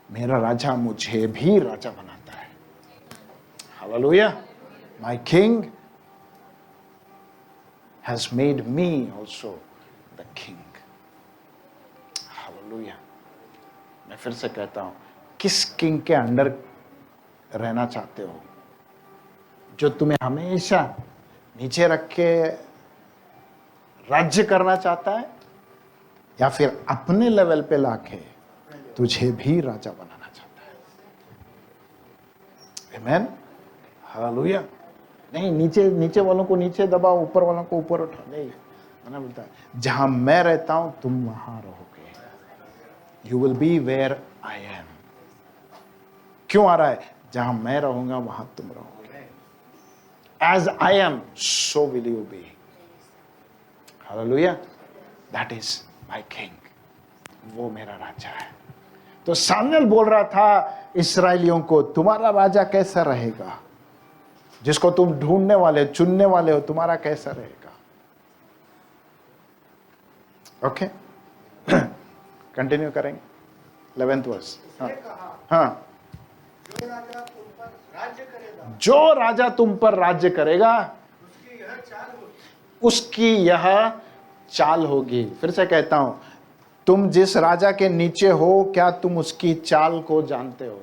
मेरा राजा मुझे भी राजा बनाता है। Hallelujah. My king has made me also the king. Hallelujah. मैं फिर से कहता हूं, किस किंग के अंडर रहना चाहते हो? जो तुम्हें हमेशा नीचे रख के राज्य करना चाहता है, या फिर अपने लेवल पे लाके तुझे भी राजा बनाना चाहता है? आमेन। हालेलुया। नहीं, नीचे वालों को नीचे दबाओ, ऊपर वालों को ऊपर उठा, नहीं। मैंने बोलता है जहां मैं रहता हूं तुम वहां रहोगे। You will be where I am. क्यों आ रहा है? जहां मैं रहूंगा वहां तुम रहोगे। As I am so will you be. Hallelujah. That is my king. वो मेरा राजा है। तो सामुएल बोल रहा था इस्राएलियों को, तुम्हारा राजा कैसा रहेगा? जिसको तुम ढूंढने वाले, चुनने वाले हो, तुम्हारा कैसा रहेगा? ओके, कंटिन्यू करेंगे 11th वर्स। उसने कहा, हाँ, जो राजा तुम पर राज्य करेगा, जो राजा तुम पर राज्य करेगा उसकी यह चाल होगी। उसकी यह चाल होगी। फिर से कहता हूं, तुम जिस राजा के नीचे हो, क्या तुम उसकी चाल को जानते हो?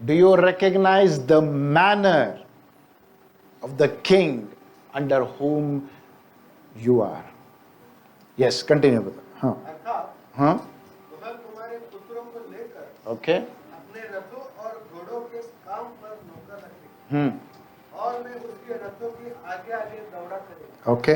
Do you recognize the manner of the king under whom you are? Yes, continue करो। हाँ अर्थात हाँ, वह तुम्हारे पुत्रों को लेकर ओके। अपने रथों और घोड़ों के काम पर नौकर रखेगा, और मैं उसके रथों की आगे आगे दौड़ा करेगा। ओके,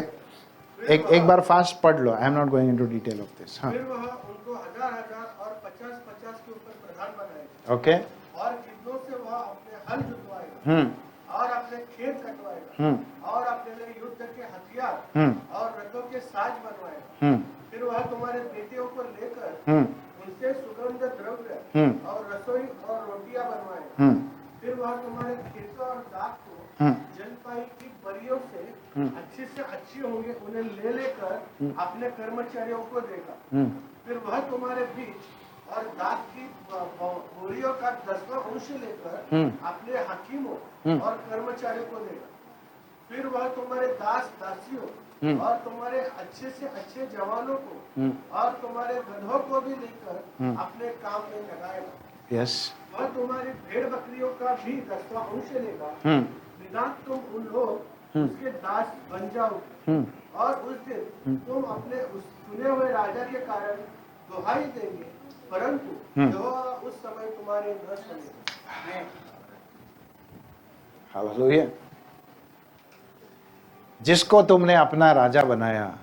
एक बार फास्ट पढ़ लो। I am not going into detail of this. हाँ, फिर वह उनको 1000 और 50 के ऊपर प्रधान बनाएगा, ओके। और गिद्धों से वह अपने हल जुतवाएगा, और अपने खेत कटवाएगा, और अपने लिए युद्ध के हथियार और रथों के साज बनवाएगा। फिर वह तुम्हारे बेटियों को लेकर उनसे सुगंध द्रव्य और रसोई और रोटियां बनवाएगा। फिर वह तुम्हारे खेतों और दाख को जलपाई की परियों से अच्छी होंगे उन्हें ले लेकर अपने कर्मचारियों को देगा। फिर वह तुम्हारे बीच और दाख की बोरियों का 10वां अंश लेकर अपने हकीमों और कर्मचारियों को देगा। फिर वह तुम्हारे दास दासियों और तुम्हारे अच्छे से अच्छे जवानों को और तुम्हारे गधों को भी लेकर अपने काम में लगाएगा। यस। वह तुम्हारी भेड़ बकरियों का भी 10वां अंश लेगा, निदान तुम उन लोग उसके दास बन जाओगे। और उस दिन तुम अपने उस चुने हुए राजा के कारण दुहाई देंगे, परंतु यहोवा उस समय तुम्हारे न सुनेगा। हालेलुया। जिसको तुमने अपना राजा बनाया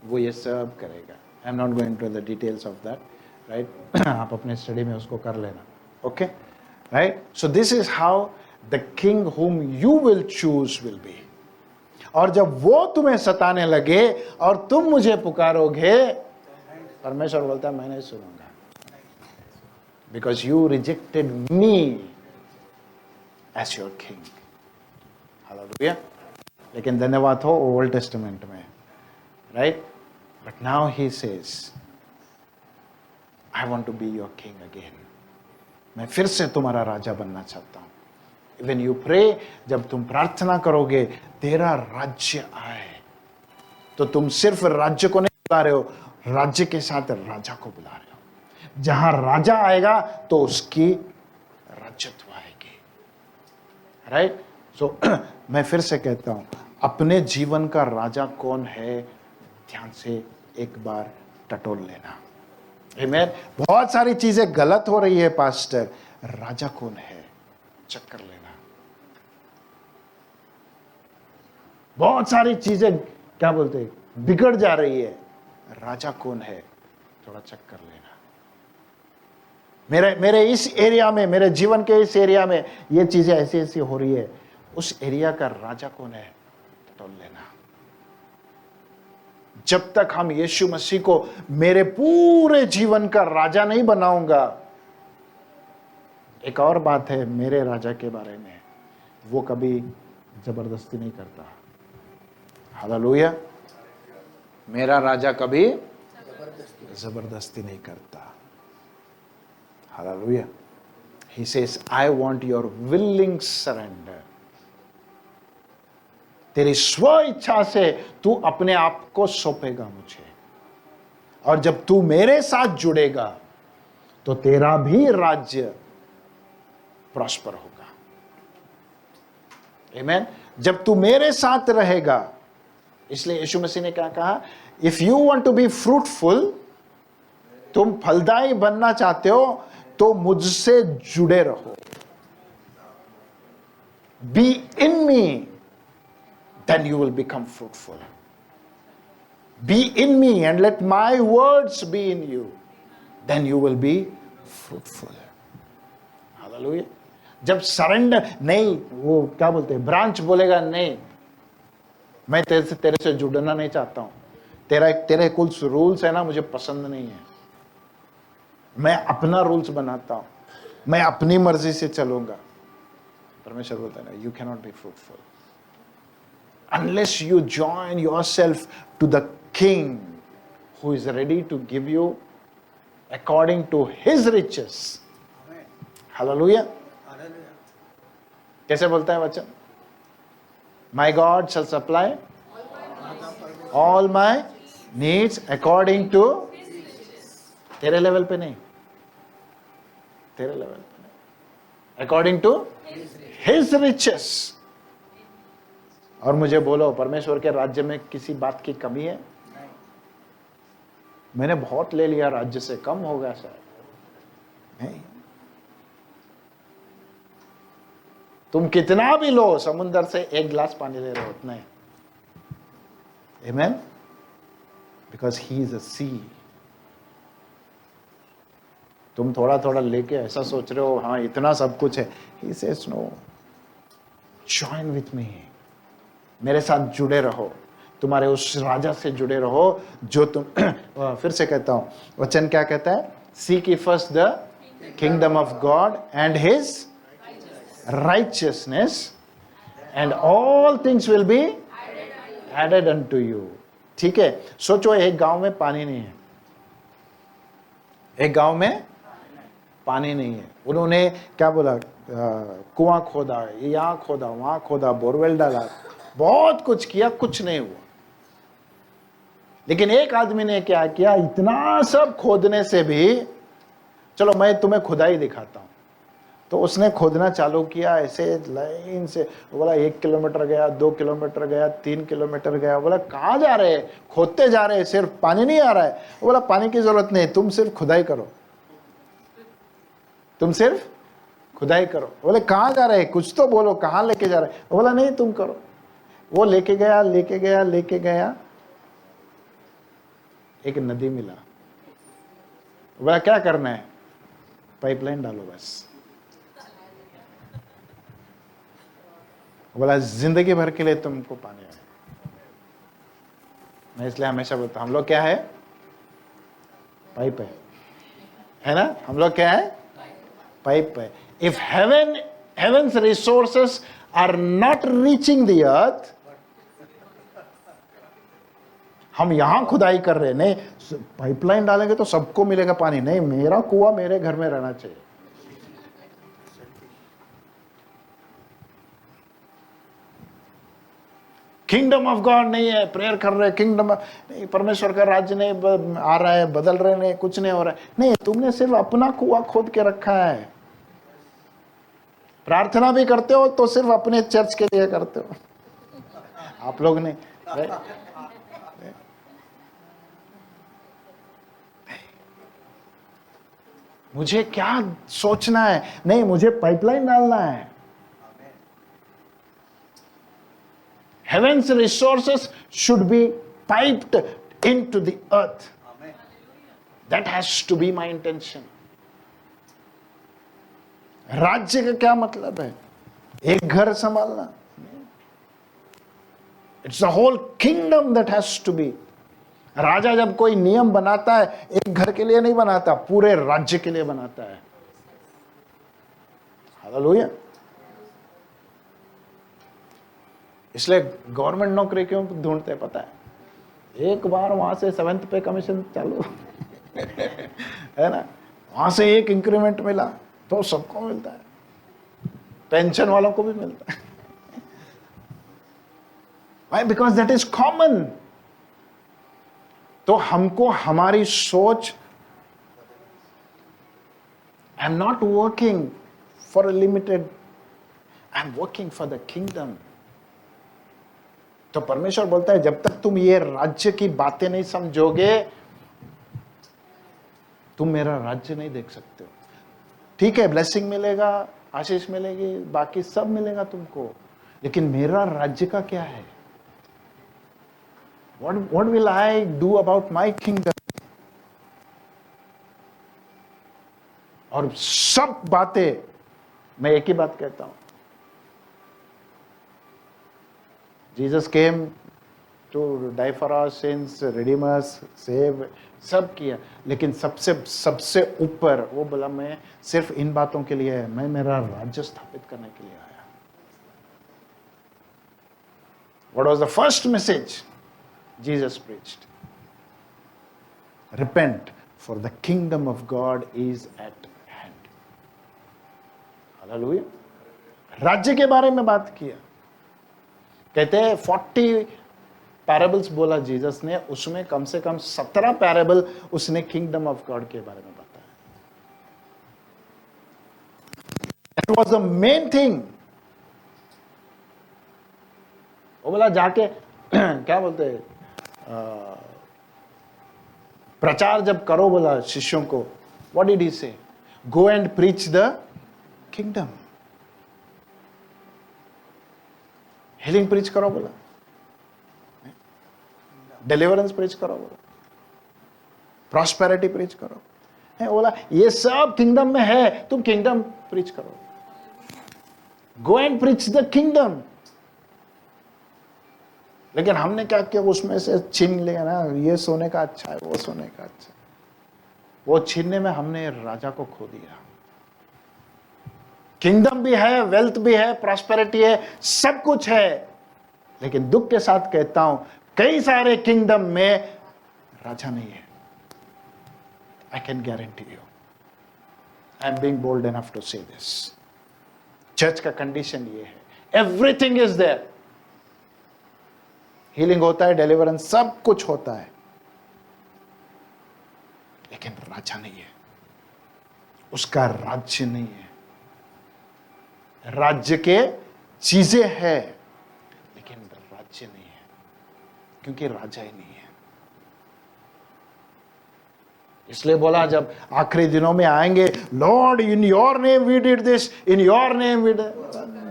वो ये सब करेगा। I am not going to the details of that, right? आप अपने स्टडी में उसको कर लेना। Okay, right? So this is how the king whom you will choose will be. और जब वो तुम्हें सताने लगे और तुम मुझे पुकारोगे, परमेश्वर बोलता है मैं नहीं सुनूंगा, because you rejected me as your king. Hallelujah. लेकिन धन्यवाद हो ओल्ड टेस्टामेंट में, right? But now he says I want to be your king again. मैं फिर से तुम्हारा राजा बनना चाहता हूं। इवन यू प्रे, जब तुम प्रार्थना करोगे तेरा राज्य आए, तो तुम सिर्फ राज्य को नहीं बुला रहे हो, राज्य के साथ राजा को बुला रहे हो। जहां राजा आएगा तो उसकी राज्यत्व आएगी, राइट? सो मैं फिर से कहता हूं, अपने जीवन का राजा कौन है ध्यान से एक बार टटोल लेना। आमीन। बहुत सारी चीजें गलत हो रही है पास्टर, राजा कौन है चेक कर लेना। बहुत सारी चीजें क्या बोलते हैं बिगड़ जा रही है, राजा कौन है थोड़ा चेक कर लेना। मेरे इस एरिया में, मेरे जीवन के इस एरिया में ये चीजें ऐसी ऐसी हो रही है, उस एरिया का राजा कौन है तो लेना। जब तक हम यीशु मसीह को मेरे पूरे जीवन का राजा नहीं बनाऊंगा, एक और बात है मेरे राजा के बारे में, वो कभी जबरदस्ती नहीं करता। हालेलुया। मेरा राजा कभी जबरदस्ती नहीं करता। Hallelujah. He says, I want your willing surrender. तेरी स्व इच्छा से तू अपने आप को सौंपेगा मुझे, और जब तू मेरे साथ जुड़ेगा तो तेरा भी राज्य प्रॉस्पर होगा। आमीन। जब तू मेरे साथ रहेगा, इसलिए यीशु मसीह ने क्या कहा, if you want to be fruitful, तुम फलदायी बनना चाहते हो तो मुझसे जुड़े रहो। Be in me, then you will become fruitful. Be in me and let my words be in you, then you will be fruitful. Hallelujah. जब सरेंडर नहीं, वो क्या बोलते हैं, ब्रांच बोलेगा नहीं, मैं तेरे से जुड़ना नहीं चाहता हूं, तेरे कुछ रूल्स है ना, मुझे पसंद नहीं है, मैं अपना रूल्स बनाता हूं, मैं अपनी मर्जी से चलूंगा, परमेश्वर बोलता है ना, you can not be fruitful unless you join yourself to the king who is ready to give you according to his riches. Hallelujah. कैसे बोलता है वचन? My God shall supply all my needs according to, तेरे level पे नहीं, तेरे level पे नहीं, according to his riches. और मुझे बोलो, परमेश्वर के राज्य में किसी बात की कमी है? मैंने बहुत ले लिया, राज्य से कम होगा शायद नहीं। तुम कितना भी लो, समुद्र से एक गिलास पानी ले रहे हो, उतना ही। आमीन। बिकॉज ही इज अ सी। तुम थोड़ा थोड़ा लेके ऐसा सोच रहे हो हाँ इतना सब कुछ है। He says no, join with me, मेरे साथ जुड़े रहो, तुम्हारे उस राजा से जुड़े रहो जो तुम फिर से कहता हूं, वचन क्या कहता है? Seek ye first the kingdom of God and his righteousness and all things will be added unto you. ठीक है। सोचो एक गांव में पानी नहीं है, एक गांव में पानी नहीं है, उन्होंने क्या बोला, कुआं खोदा, यहां खोदा, वहां खोदा, बोरवेल डाला, बहुत कुछ किया, कुछ नहीं हुआ। लेकिन एक आदमी ने क्या किया, इतना सब खोदने से भी, चलो मैं तुम्हें खुदाई दिखाता हूं, तो उसने खोदना चालू किया ऐसे लाइन से। बोला 1 किलोमीटर गया, 2 किलोमीटर गया, 3 किलोमीटर गया। बोला कहां जा रहे हैं? खोदते जा रहे हैं, सिर्फ पानी नहीं आ रहा है। बोला पानी की जरूरत नहीं, तुम सिर्फ खुदाई करो, तुम सिर्फ खुदाई करो। बोले कहां जा रहे हैं, कुछ तो बोलो, कहां लेके जा रहे हैं? बोला नहीं तुम करो। वो लेके गया, लेके गया, लेके गया, एक नदी मिला। बोला क्या करना है? पाइपलाइन डालो बस। बोला जिंदगी भर के लिए तुमको पानी आए। मैं इसलिए हमेशा बोलता हूं, हम लोग क्या है? पाइप है ना? हम लोग क्या है? पाइप है। If heaven's resources are not reaching the earth, हम यहां खुदाई कर रहे हैं, नहीं पाइपलाइन डालेंगे तो सबको मिलेगा पानी, नहीं मेरा कुआं मेरे घर में रहना चाहिए। किंगडम ऑफ गॉड नहीं है, प्रेयर कर रहे किंगडम नहीं, परमेश्वर का राज्य नहीं आ रहा है, बदल रहे नहीं, कुछ नहीं हो रहा है। नहीं, तुमने सिर्फ अपना कुआं खोद के रखा है। प्रार्थना भी करते हो तो सिर्फ अपने चर्च के लिए करते हो, आप लोग नहीं। मुझे क्या सोचना है? नहीं, मुझे पाइपलाइन डालना है। Heaven's resources should be piped into the earth. That has to be my intention. राज्य का क्या मतलब है? एक घर संभालना? It's a whole kingdom that has to be. राजा जब कोई नियम बनाता है, एक घर के लिए नहीं बनाता, पूरे राज्य के लिए बनाता है। हालेलुया। इसलिए गवर्नमेंट नौकरी क्यों ढूंढते हैं पता है? एक बार वहां से 7th पे कमीशन चालू है ना, वहां से एक इंक्रीमेंट मिला तो सबको मिलता है, पेंशन वालों को भी मिलता है। Why? Because that is common. तो हमको हमारी सोच, आई am not working for a limited, I am working for the kingdom. तो परमेश्वर बोलता है जब तक तुम ये राज्य की बातें नहीं समझोगे, तुम मेरा राज्य नहीं देख सकते हो। ठीक है, ब्लेसिंग मिलेगा, आशीष मिलेगी, बाकी सब मिलेगा तुमको, लेकिन मेरा राज्य का क्या है? What will I do about my kingdom? और सब बातें, मैं एक ही बात कहता हूं, Jesus came to die for our sins, redeem us, save, सब किया, लेकिन सबसे ऊपर वो बोला मैं सिर्फ इन बातों के लिए है, मैं मेरा राज्य स्थापित करने के लिए आया। What was the first message Jesus preached? Repent, for the kingdom of God is at hand. Hallelujah. राज्य के बारे में बात किया। कहते हैं 40 पैराबल्स बोला जीसस ने, उसमें कम से कम 17 पैराबल उसने किंगडम ऑफ गॉड के बारे में बताया। That was the main thing. वो बोला जाके क्या बोलते हैं, प्रचार जब करो बोला शिष्यों को, व्हाट डिड ही से? Go and preach the kingdom. Healing preach करो बोला, डिलीवरेंस प्रीच करो बोला, प्रॉस्पेरिटी प्रीच करो, है बोला ये सब किंगडम में है, तुम किंगडम प्रीच करो। Go and preach the kingdom. लेकिन हमने क्या किया, उसमें से छीन लिया ना, ये सोने का अच्छा है, वो सोने का अच्छा है। वो छीनने में हमने राजा को खो दिया। किंगडम भी है, वेल्थ भी है, प्रॉस्पेरिटी है, सब कुछ है, लेकिन दुख के साथ कहता हूं कई सारे किंगडम में राजा नहीं है। I can guarantee you, I am being bold enough to say this. Church का कंडीशन ये है, एवरीथिंग इज देयर, हीलिंग होता है, डिलीवरेंस सब कुछ होता है, लेकिन राजा नहीं है, उसका राज्य नहीं है। राज्य के चीजें हैं, लेकिन राज्य नहीं है, क्योंकि राजा ही नहीं है। इसलिए बोला जब आखिरी दिनों में आएंगे, Lord in your name we did this, in your name we did,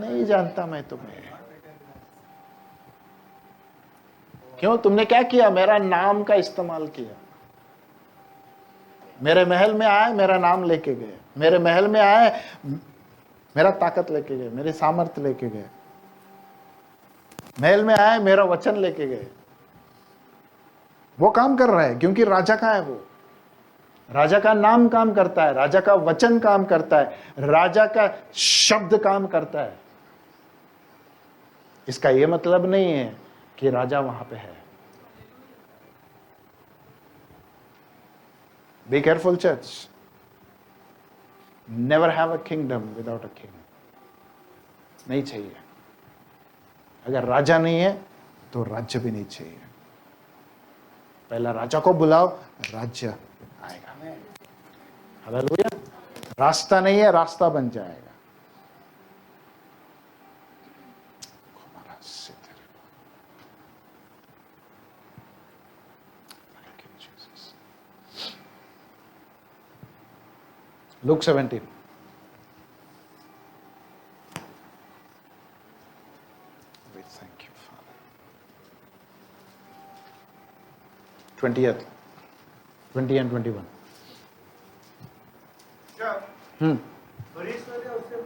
नहीं जानता मैं तुम्हें। क्यों? तुमने क्या किया? मेरा नाम का इस्तेमाल किया। मेरे महल में आए, मेरा नाम लेके गए, मेरे महल में आए, मेरा ताकत लेके गए, मेरे सामर्थ्य लेके गए, महल में आए, मेरा वचन लेके गए। वो काम कर रहा है क्योंकि राजा का है, वो राजा का नाम काम करता है, राजा का वचन काम करता है, राजा का शब्द काम करता है। इसका यह मतलब नहीं है कि राजा वहां पे है। Be careful church, never have a kingdom without a king. नहीं चाहिए। अगर राजा नहीं है तो राज्य भी नहीं चाहिए। पहला राजा को बुलाओ, राज्य आएगा। हालेलुया। रास्ता नहीं है, रास्ता बन जाएगा। Luke 17. We thank you, Father. 20th, 20 and 21. जब फरीसियों ने उसे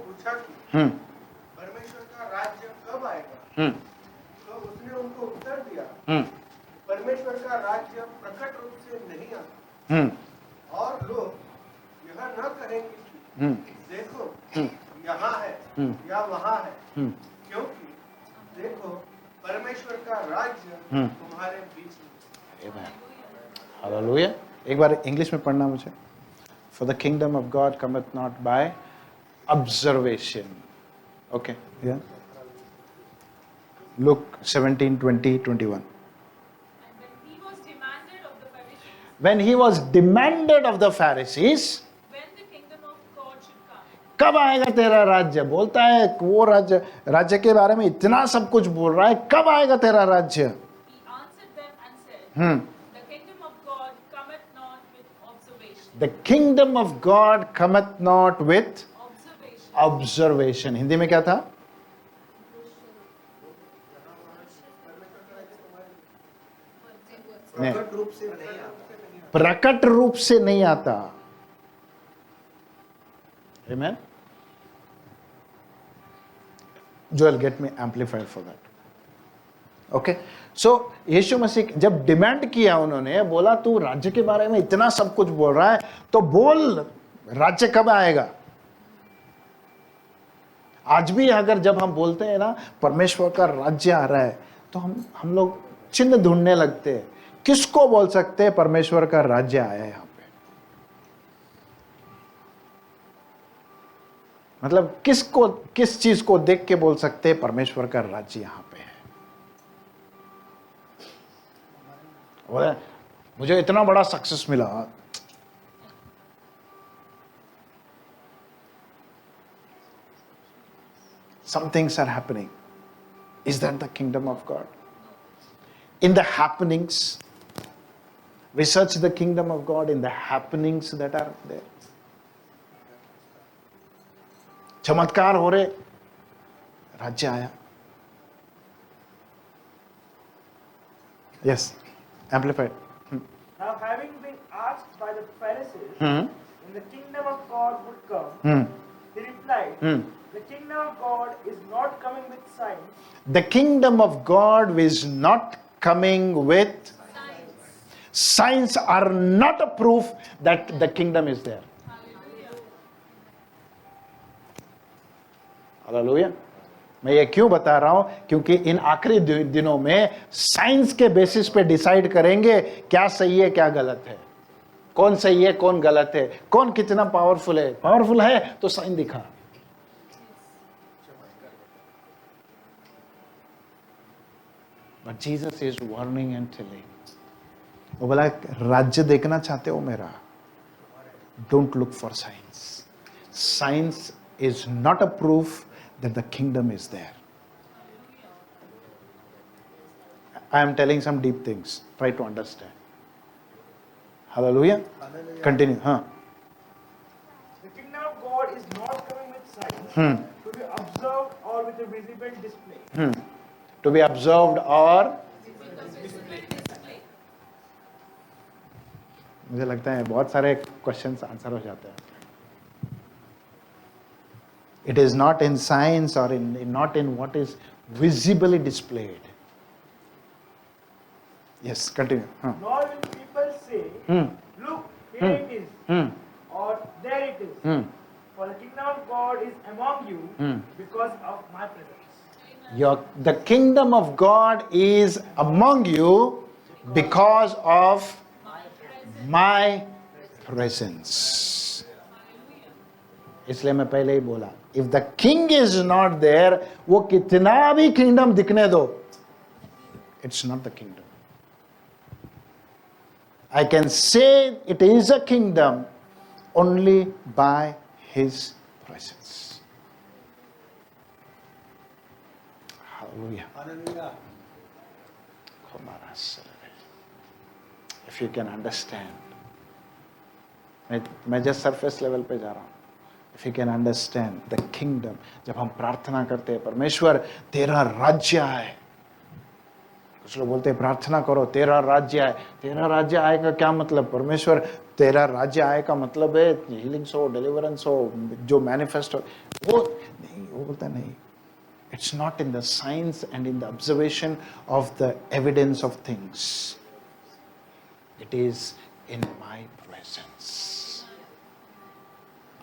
परमेश्वर का राज्य कब आएगा? तो उसने उनको उत्तर दिया, परमेश्वर का राज्य प्रकट रूप से नहीं आता, और लोग यह न कहेंगे कि देखो यहाँ है या वहाँ है, क्योंकि देखो परमेश्वर का राज्य तुम्हारे बीच में। हालेलुया। एक बार इंग्लिश में पढ़ना मुझे। For the kingdom of God cometh not by observation. Okay, yeah. Luke 17, 20, 21. And when he was demanded of the Pharisees, When he was demanded of the Pharisees, when the kingdom of God should come, कब आएगा तेरा राज्य? बोलता है वो राज्य के बारे में इतना सब कुछ बोल रहा है, कब आएगा तेरा राज्य? he answered them and said, The kingdom of God cometh not with observation. The kingdom of God cometh not with Observation. observation. Hindi में क्या था? नहीं, प्रकट रूप से नहीं आता। प्रकट रूप से नहीं आता। Amen. Joel, get me amplified for that. Okay. So यीशु मसीह जब डिमांड किया, उन्होंने बोला तू राज्य के बारे में इतना सब कुछ बोल रहा है, तो बोल राज्य कब आएगा? आज भी अगर जब हम बोलते हैं ना परमेश्वर का राज्य आ रहा है, तो हम लोग चिन्ह ढूंढने लगते हैं। किसको बोल सकते हैं परमेश्वर का राज्य आया है यहाँ पे? मतलब किस चीज को देख के बोल सकते हैं परमेश्वर का राज्य यहाँ पे है? बोले मुझे इतना बड़ा सक्सेस मिला, some things are happening. Is that the kingdom of God? In the happenings, we search the kingdom of God in the happenings that are there. चमत्कार हो रहे, राज्य आया। Yes, amplified. Now, having been asked by the Pharisees when the kingdom of God would come, he replied, The kingdom of God is not coming with signs, The kingdom of God is not coming with signs are not a proof that the kingdom is there. Hallelujah. मैं ये क्यों बता रहा हूं? क्योंकि इन आखिरी दिनों में साइंस के बेसिस पे डिसाइड करेंगे क्या सही है क्या गलत है, कौन सही है कौन गलत है, कौन कितना पावरफुल है। पावरफुल है तो साइन दिखा। But Jesus is warning and telling. वो बोला राज्य देखना चाहते हो मेरा, don't look for signs. Signs is not a proof that the kingdom is there. I am telling some deep things. Try to understand. Hallelujah. Continue. the kingdom of God is not coming with signs to be observed or with a visible display. To be observed or मुझे लगता है बहुत सारे questions answer हो जाते हैं। It is not in science or not in what is visibly displayed. Yes, continue. Nor will people say, Look, here it is, or there it is. For the kingdom of God is among you because of my presence. The kingdom of God is among you because of my presence. इसलिए मैं पहले ही बोला, if the king is not there, वो कितना भी kingdom दिखने दो, it's not the kingdom. I can say it is a kingdom only by his presence. Hallelujah. Hallelujah. If you can understand, मैं just surface level पे जा रहा हूँ. If you can understand the kingdom, जब हम प्रार्थना करते हैं परमेश्वर तेरा राज्य आए, कुछ लोग बोलते हैं प्रार्थना करो तेरा राज्य आए। तेरा राज्य आए का क्या मतलब? परमेश्वर तेरा राज्य आए का मतलब है हीलिंग्स हो, डिलीवरेंस हो, जो मैनिफेस्ट हो। वो नहीं, वो बोलता नहीं, it's not in the science and in the observation of the evidence of things, it is in my presence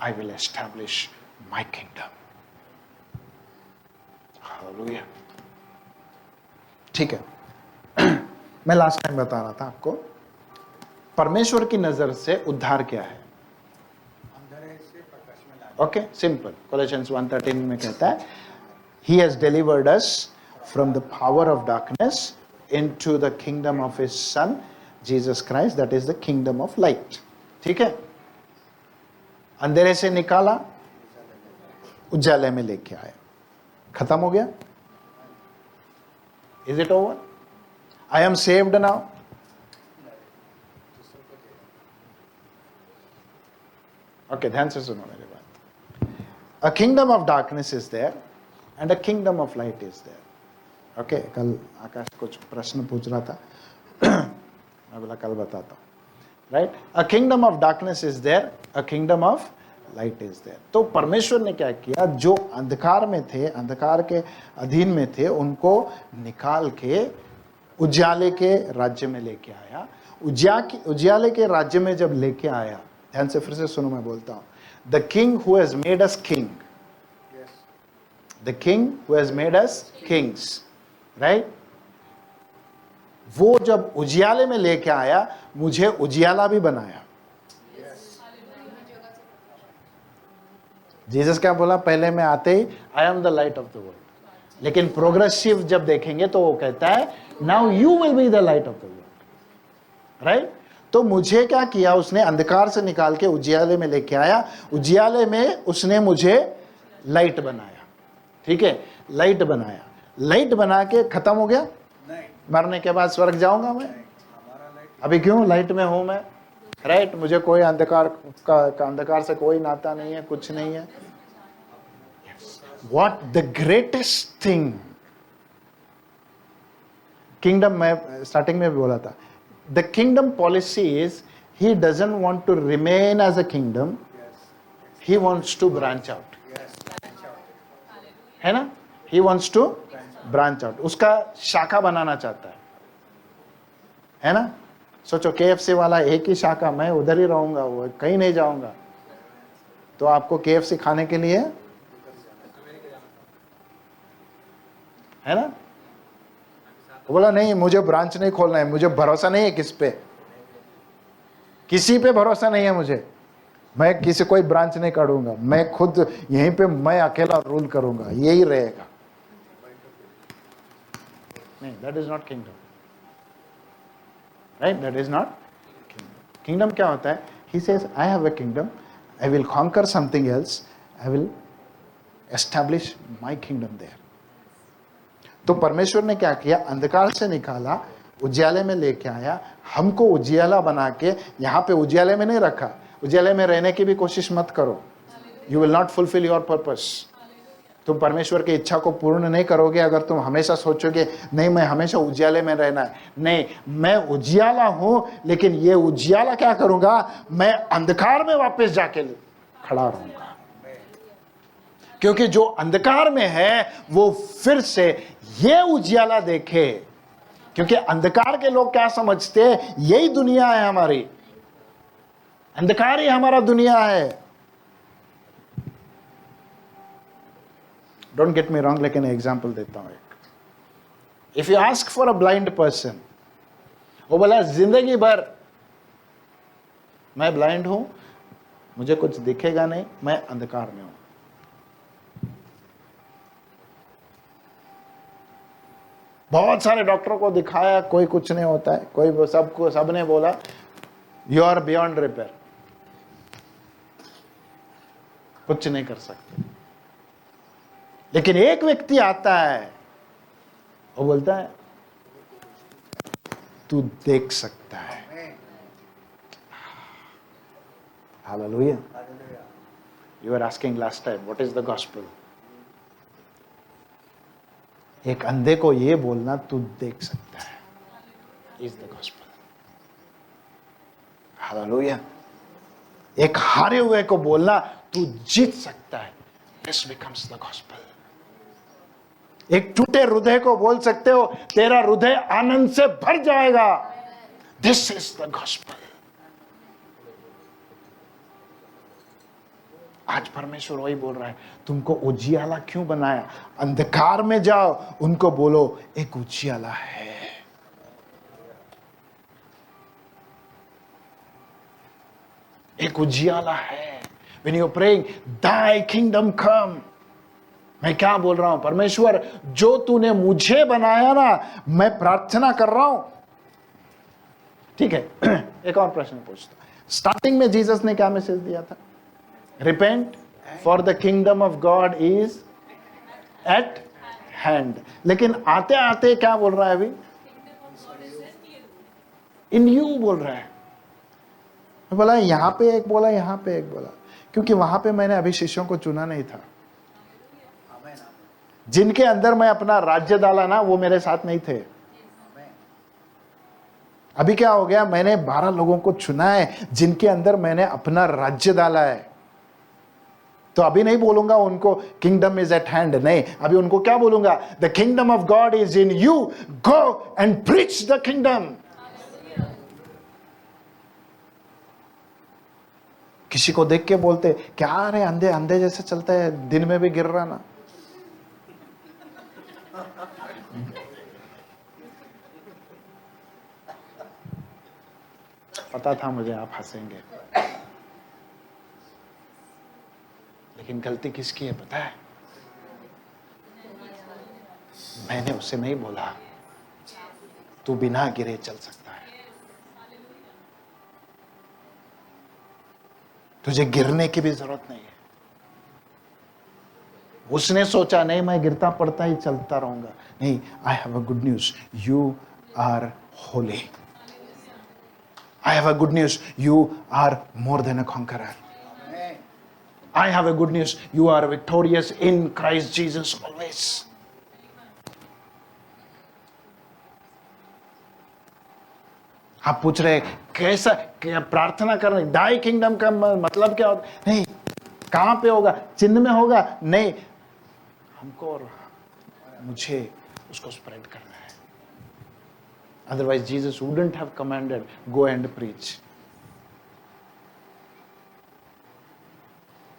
I will establish my kingdom. Hallelujah. ठीक है, मैं लास्ट टाइम बता रहा था आपको, परमेश्वर की नजर से उद्धार क्या है? Okay, simple. कोलोसियंस 1:13 में कहता है, He has delivered us from the power of darkness into the kingdom of His Son, Jesus Christ, that is the kingdom of light. ठीक है, अंधेरे से निकाला, उजाले में लेके आया, खत्म हो गया। Is it over? I am saved now. Okay, ध्यान से सुनो मेरी बात। A kingdom of darkness is there and a kingdom of light is there. Okay, कल आकाश कुछ प्रश्न पूछ रहा था, मैं बोला कल बताता हूँ। Right? A kingdom of darkness is there, a kingdom of light is there. तो परमेश्वर ने क्या किया, जो अंधकार में थे, अंधकार के अधीन में थे, उनको निकाल के उजाले के राज्य में लेके आया। उजाले के राज्य में जब लेके आया, ध्यान से फिर से सुनो, मैं बोलता हूँ, the king who has made us king, the king who has made us Kings, right, वो जब उजियाले में लेके आया, मुझे उजियाला भी बनाया। जीसस क्या बोला पहले में आते ही, I am the light of the world. लेकिन प्रोग्रेसिव जब देखेंगे तो वो कहता है, now you will be the light of the world, right. तो मुझे क्या किया, उसने अंधकार से निकाल के उजियाले में लेके आया, उजियाले में उसने मुझे लाइट बनाया। ठीक है, लाइट बनाया, लाइट बना के खत्म हो गया। मरने के बाद स्वर्ग जाऊंगा मैं? अभी क्यों लाइट में हूं मैं, राइट। मुझे कोई अंधकार का अंधकार से कोई नाता नहीं है, कुछ नहीं है। What the greatest thing, kingdom, मैं स्टार्टिंग में भी बोला था, the kingdom policy is, he doesn't want to remain as a kingdom, he wants to branch out, है ना। He wants to branch out, उसका शाखा बनाना चाहता है ना। सोचो KFC वाला एक ही शाखा, मैं उधर ही रहूंगा, वो कहीं नहीं जाऊंगा, तो आपको KFC खाने के लिए, है ना। वो बोला नहीं, मुझे ब्रांच नहीं खोलना है, मुझे भरोसा नहीं है किस पे, किसी पे भरोसा नहीं है मुझे, मैं किसी कोई ब्रांच नहीं काढूंगा, मैं खुद यहीं पे मैं अकेला रूल करूंगा, यही रहेगा। नहीं, that is not kingdom, right, that is not kingdom. Kingdom क्या होता है, he says I have a kingdom, I will conquer something else, I will establish my kingdom there. तो परमेश्वर ने क्या किया, अंधकार से निकाला, उजियाले में लेके आया, हमको उजियाला बना के यहाँ पे उजियाले में नहीं रखा। उजियाले में रहने की भी कोशिश मत करो, you will not fulfil your purpose. तुम परमेश्वर की इच्छा को पूर्ण नहीं करोगे अगर तुम हमेशा सोचोगे नहीं मैं हमेशा उजियाले में रहना है। नहीं, मैं उजियाला हूं, लेकिन ये उजियाला क्या करूंगा, मैं अंधकार में वापस जाके खड़ा रहूंगा, क्योंकि जो अंधकार में है वो फिर से ये उजियाला देखे। क्योंकि अंधकार के लोग क्या समझते हैं, यही दुनिया है हमारी, अंधकार ही हमारा दुनिया है। डोंट गेट मी रॉन्ग, लेकिन एग्जाम्पल देता हूं एक। If you ask for a blind person, वो बोला जिंदगी भर मैं ब्लाइंड हूं, मुझे कुछ दिखेगा नहीं, मैं अंधकार में हूं। बहुत सारे डॉक्टरों को दिखाया, कोई कुछ नहीं होता है, कोई सबको सबने बोला यू आर बियॉन्ड रिपेयर, कुछ नहीं कर सकते। लेकिन एक व्यक्ति आता है, वो बोलता है तू देख सकता है। Hallelujah. You are asking last time what is the gospel. एक अंधे को ये बोलना तू देख सकता है इज द गॉस्पेल। हालेलुया। एक हारे हुए को बोलना तू जीत सकता है This becomes the gospel. एक टूटे हृदय को बोल सकते हो तेरा हृदय आनंद से भर जाएगा. This is the gospel. आज परमेश्वर वही बोल रहा है, तुमको उजियाला क्यों बनाया? अंधकार में जाओ, उनको बोलो एक उजियाला है. एक उजियाला है. When you're praying, Thy kingdom come. मैं क्या बोल रहा हूं? परमेश्वर जो तूने मुझे बनाया ना, मैं प्रार्थना कर रहा हूं. ठीक है. एक और प्रश्न पूछता. स्टार्टिंग में जीसस ने क्या मैसेज दिया था? Repent, for the kingdom of God is at hand. लेकिन आते आते क्या बोल रहा है अभी? In you बोल रहा है. बोला यहां पे एक बोला, यहां पे एक बोला, क्योंकि वहां पे मैंने अभी शिष्यों को चुना नहीं था. जिनके अंदर मैं अपना राज्य डाला ना, वो मेरे साथ नहीं थे. अभी क्या हो गया? मैंने 12 लोगों को चुना है जिनके अंदर मैंने अपना राज्य डाला है. तो अभी नहीं बोलूंगा उनको किंगडम इज एट हैंड, नहीं. अभी उनको क्या बोलूंगा? The kingdom of God is in you, go and preach the kingdom. किसी को देख के बोलते क्या रे अंधे अंधे जैसे चलता है, दिन में भी गिर रहा ना. पता था मुझे आप हंसेंगे, लेकिन गलती किसकी है पता है? मैंने उसे नहीं बोला तू बिना गिरे चल सकता है. तुझे गिरने की भी जरूरत नहीं है. उसने सोचा नहीं मैं गिरता पड़ता ही चलता रहूंगा. नहीं, I have a good news, you are holy. I have a good news, you are more than a conqueror. I have a good news, you are victorious in Christ Jesus always. आप पूछ रहे कैसा प्रार्थना करना, die kingdom का मतलब क्या होता? नहीं, कहां पे होगा? चिन्ह में होगा? नहीं, हमको और मुझे उसको स्प्रेड करना है. Otherwise, Jesus wouldn't have commanded, go and preach.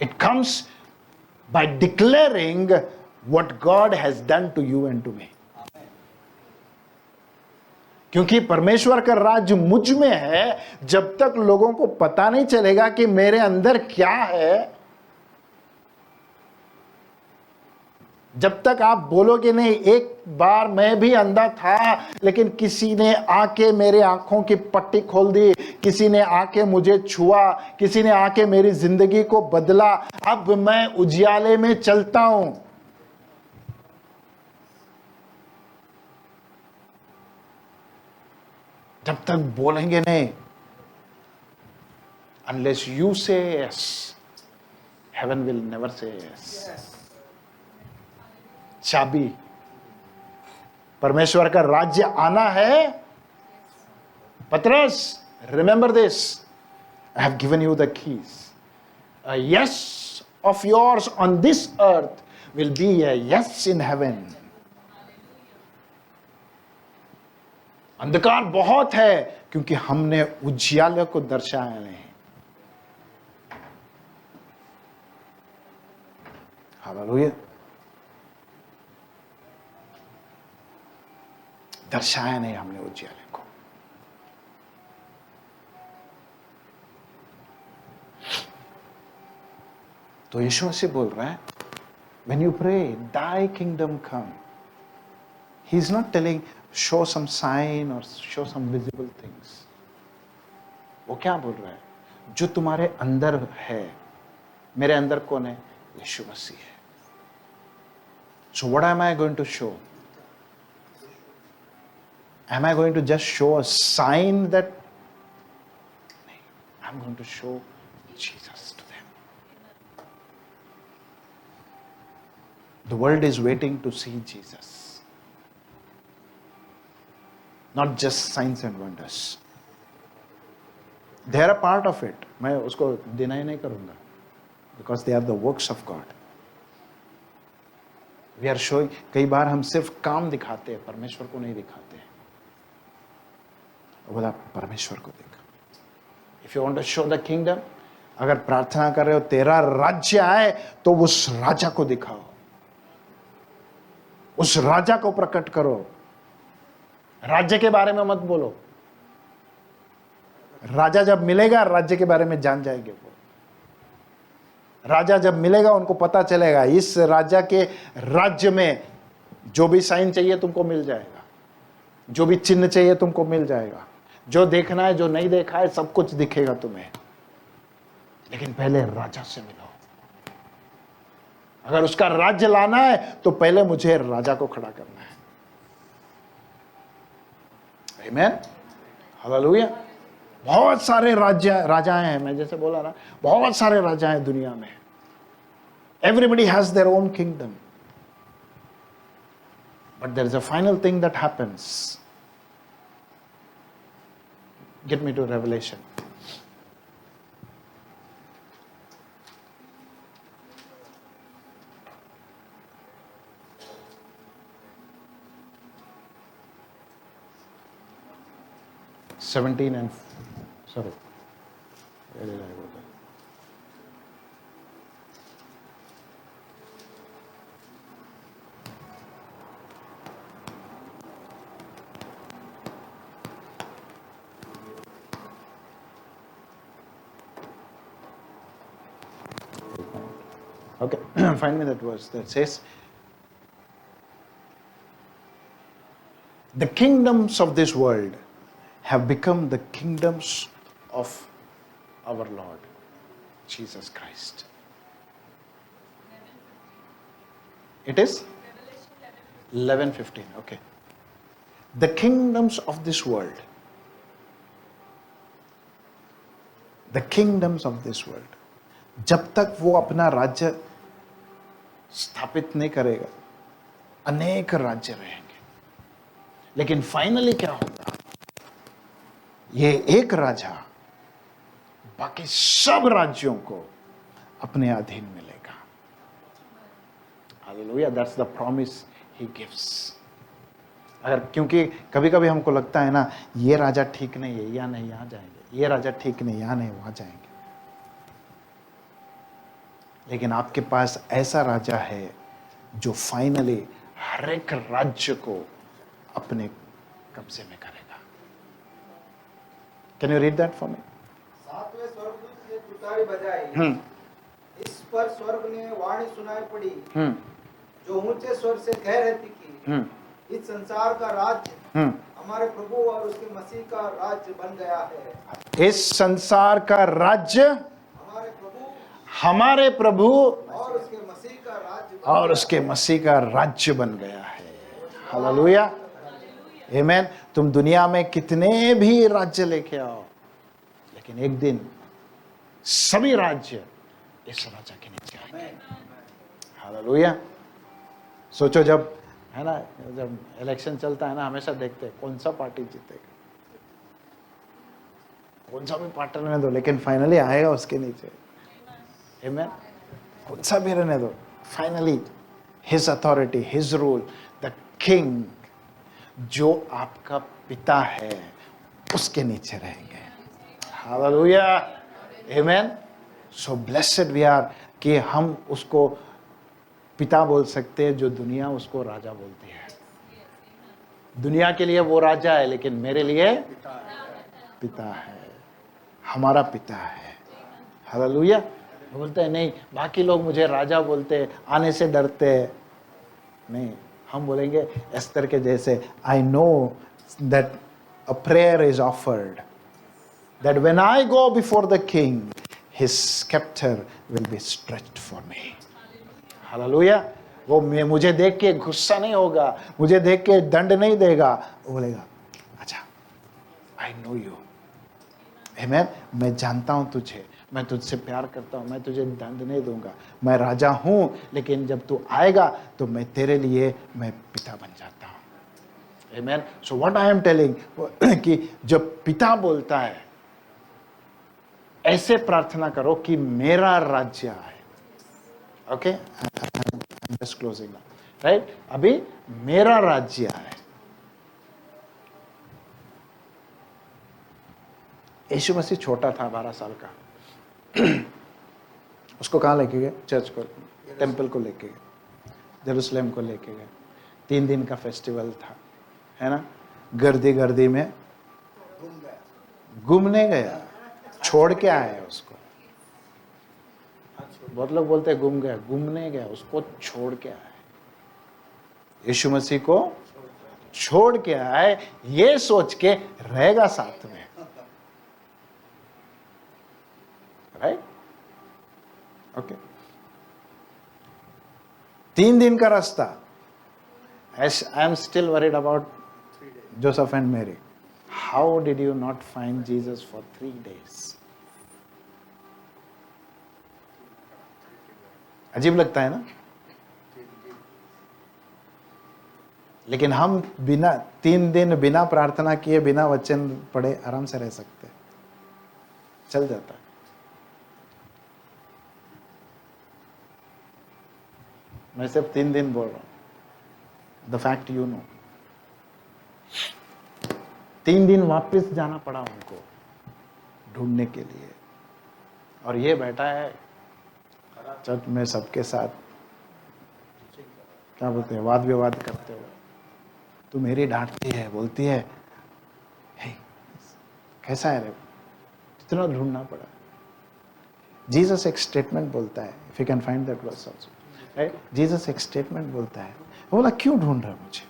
It comes by declaring what God has done to you and to me. क्योंकि परमेश्वर का राज्य मुझ में है. जब तक लोगों को पता नहीं चलेगा कि मेरे अंदर क्या है, जब तक आप बोलोगे नहीं एक बार मैं भी अंधा था लेकिन किसी ने आके मेरे आंखों की पट्टी खोल दी, किसी ने आके मुझे छुआ, किसी ने आके मेरी जिंदगी को बदला, अब मैं उजियाले में चलता हूं. जब तक बोलेंगे नहीं, unless you say yes, heaven will never say yes. चाबी, परमेश्वर का राज्य आना है. पतरस, remember this, I have given you the keys. A yes of yours on this earth will be a yes in heaven. अंधकार बहुत है क्योंकि हमने उजियाले को दर्शाया नहीं. हालेलुया. दर्शाया नहीं हमने उजियाले को. तो यीशु मसीह बोल रहा है, when you pray, thy kingdom come, he is not telling show some sign or show some visible things. वो क्या बोल रहा है? जो तुम्हारे अंदर है. मेरे अंदर कौन है? यीशु मसीह है. So what am I going to show? Am I going to just show a sign that? I'm going to show Jesus to them. The world is waiting to see Jesus. Not just signs and wonders. They are a part of it. मैं उसको deny नहीं करूँगा. Because they are the works of God. We are showing, कई बार हम सिर्फ काम दिखाते हैं, परमेश्वर को नहीं दिखाते हैं। बोला परमेश्वर को देखा। If you want to show the kingdom, अगर प्रार्थना कर रहे हो तेरा राज्य आए, तो उस राजा को दिखाओ, उस राजा को प्रकट करो। राज्य के बारे में मत बोलो। राजा जब मिलेगा, राज्य के बारे में जान जाएंगे वो। राजा जब मिलेगा, उनको पता चलेगा इस राजा के राज्य में जो भी साइन चाहिए तुमको मिल जाएगा, जो भी चिन्ह चाहिए तुमको मिल जाएगा, जो देखना है जो नहीं देखा है सब कुछ दिखेगा तुम्हें। लेकिन पहले राजा से मिलो। अगर उसका राज्य लाना है तो पहले मुझे राजा को खड़ा करना है। आमीन, हालेलुया। बहुत सारे राजाएं हैं, मैं जैसे बोला ना, बहुत सारे राजा हैं दुनिया में। Everybody has their own kingdom, but there is a final thing that happens. Get me to Revelation. Sorry, where did I go there? Okay, find me that verse that says, the kingdoms of this world have become the kingdoms of our Lord Jesus Christ. It is 11:15. Okay. The kingdoms of this world, the kingdoms of this world, जब तक वो अपना राज्य स्थापित नहीं करेगा, अनेक राज्य रहेंगे। लेकिन फाइनली क्या होगा? ये एक राजा बाकी सब राज्यों को अपने अधीन मिलेगा। Hallelujah, that's the promise he gives. अगर क्योंकि कभी कभी हमको लगता है ना, ये राजा ठीक नहीं है, या नहीं यहाँ जाएंगे, ये राजा ठीक नहीं, यहाँ नहीं वहां जाएंगे। लेकिन आपके पास ऐसा राजा है जो फाइनली हर एक राज्य को अपने कब्जे में करेगा। Can you read that for me? सातवें स्वर्गदूत ने तुतारी बजाई, इस पर स्वर्ग ने वाणी सुनाई पड़ी, जो ऊंचे स्वर से कह रहती कि इस संसार का राज्य हमारे प्रभु और उसके मसीह का राज्य बन गया है। इस संसार का राज्य हमारे प्रभु और उसके मसीह का राज्य और उसके मसीह का राज्य बन गया है। हालेलुया, आमीन। तुम दुनिया में कितने भी राज्य लेके आओ, लेकिन एक दिन सभी राज्य इस राजा के नीचे आएंगे। हालेलुया। सोचो, जब है ना, जब इलेक्शन चलता है ना, हमेशा देखते हैं कौन सा पार्टी जीतेगा, कौन सा भी पार्टी रहने दो, लेकिन फाइनली आएगा उसके नीचे। आमीन। कौन सा भी रहने दो, finally his authority, his rule, the king जो आपका पिता है उसके नीचे रहेंगे। हालेलुया, आमीन। सो ब्लेसेड वी आर कि हम उसको पिता बोल सकते हैं, जो दुनिया उसको राजा बोलती है। दुनिया के लिए वो राजा है, लेकिन मेरे लिए पिता है, हमारा पिता है। हालेलुया। बोलते हैं नहीं, बाकी लोग मुझे राजा बोलते हैं, आने से डरते हैं। नहीं, हम बोलेंगे एस्तर के जैसे, I know that a prayer is offered, that when I go before the king his sceptre will be stretched for me. Hallelujah. वो मुझे देख के गुस्सा नहीं होगा, मुझे देख के दंड नहीं देगा, वो बोलेगा अच्छा, आई नो यू, आमीन, मैं जानता हूं तुझे, मैं तुझसे प्यार करता हूं, मैं तुझे दंड नहीं दूंगा, मैं राजा हूं, लेकिन जब तू आएगा तो मैं तेरे लिए मैं पिता बन जाता हूं। आमीन। So what I am telling कि जब पिता बोलता है, ऐसे प्रार्थना करो कि मेरा राज्य आए। Okay, I am just closing now. Right? अभी मेरा राज्य है। यीशु मसीह छोटा था, 12 साल का। उसको कहाँ लेके गए? चर्च को, टेम्पल को लेके गए, जेरूसलेम को लेके गए। 3 दिन का फेस्टिवल था, है ना? गर्दी गर्दी में घूमने गया, छोड़ के आया उसको। बहुत लोग बोलते हैं घूम गया, घूमने गया, उसको छोड़ के आया। यीशु मसीह को छोड़ के आए, ये सोच के रहेगा साथ में, राइट? ओके। 3 दिन का रास्ता। I am still worried about Joseph and Mary. How did you not find Jesus for 3 days? अजीब लगता है ना? लेकिन हम बिना 3 दिन बिना प्रार्थना किए, बिना वचन पढ़े आराम से रह सकते, चल जाता है। मैं सिर्फ 3 दिन बोल रहा हूं, द फैक्ट यू नो। 3 दिन वापस जाना पड़ा उनको ढूंढने के लिए, और ये बैठा है चर्च में सबके साथ, क्या बोलते हैं, वाद विवाद करते हुए। तू मेरी डांटती है, बोलती है, हे कैसा है रे? इतना ढूंढना पड़ा। जीसस एक स्टेटमेंट बोलता है, if you can find that verse also, right? Jesus एक स्टेटमेंट बोलता है, वो बोला क्यों ढूंढ रहा है मुझे?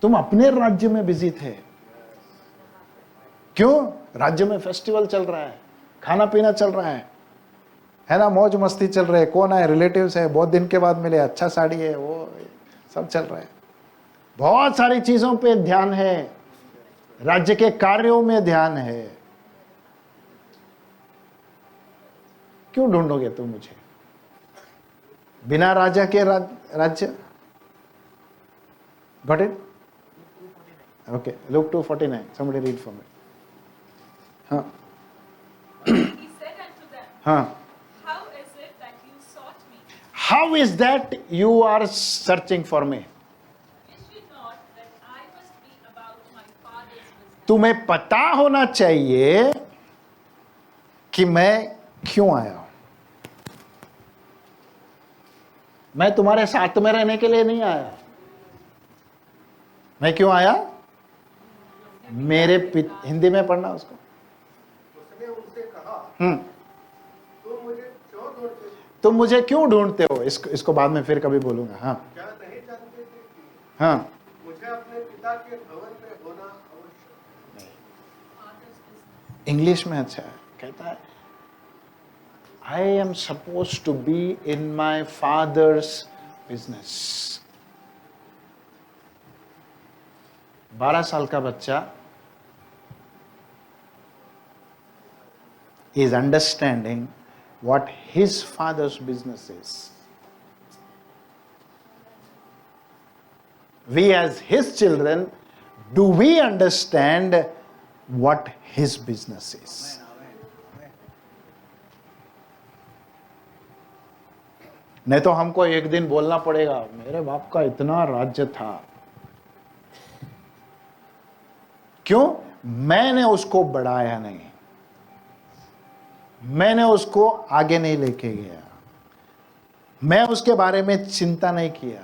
तुम अपने राज्य में बिजी थे, क्यों? राज्य में फेस्टिवल चल रहा है, खाना पीना चल रहा है ना, मौज मस्ती चल रही है, कौन आए, रिलेटिव्स है, बहुत दिन के बाद मिले, अच्छा साड़ी है, वो सब चल रहा है, बहुत सारी चीजों पे ध्यान है, राज्य के कार्यों में ध्यान है। क्यों ढूंढोगे तुम मुझे बिना राजा के राज्य? Got it? Okay, Luke 2:49. somebody read for me. हाँ He said unto them, हाँ How is it that you sought me? How is that you are searching for me? Wish ye not that I must be about my Father's business? तुम्हें पता होना चाहिए कि मैं क्यों आया हूं। मैं तुम्हारे साथ में रहने के लिए नहीं आया। मैं क्यों आया? हिंदी में पढ़ना उसको। उसने उनसे कहा, हम्म तुम मुझे क्यों ढूंढते हो? तुम मुझे क्यों ढूंढते हो? इसको बाद में फिर कभी बोलूंगा। हाँ क्या नहीं जानते थे कि हाँ मुझे अपने पिता के भवन में होना आवश्यक है? Father's business. इंग्लिश में अच्छा है, कहता है I am suppose to be in my father's business. 12 साल का बच्चा is understanding what his father's business is. We as his children, do we understand what his business is? नहीं तो हमको एक दिन बोलना पड़ेगा, मेरे बाप का इतना राज्य था, क्यों? मैंने उसको बढ़ाया नहीं, मैंने उसको आगे नहीं लेके गया, मैं उसके बारे में चिंता नहीं किया,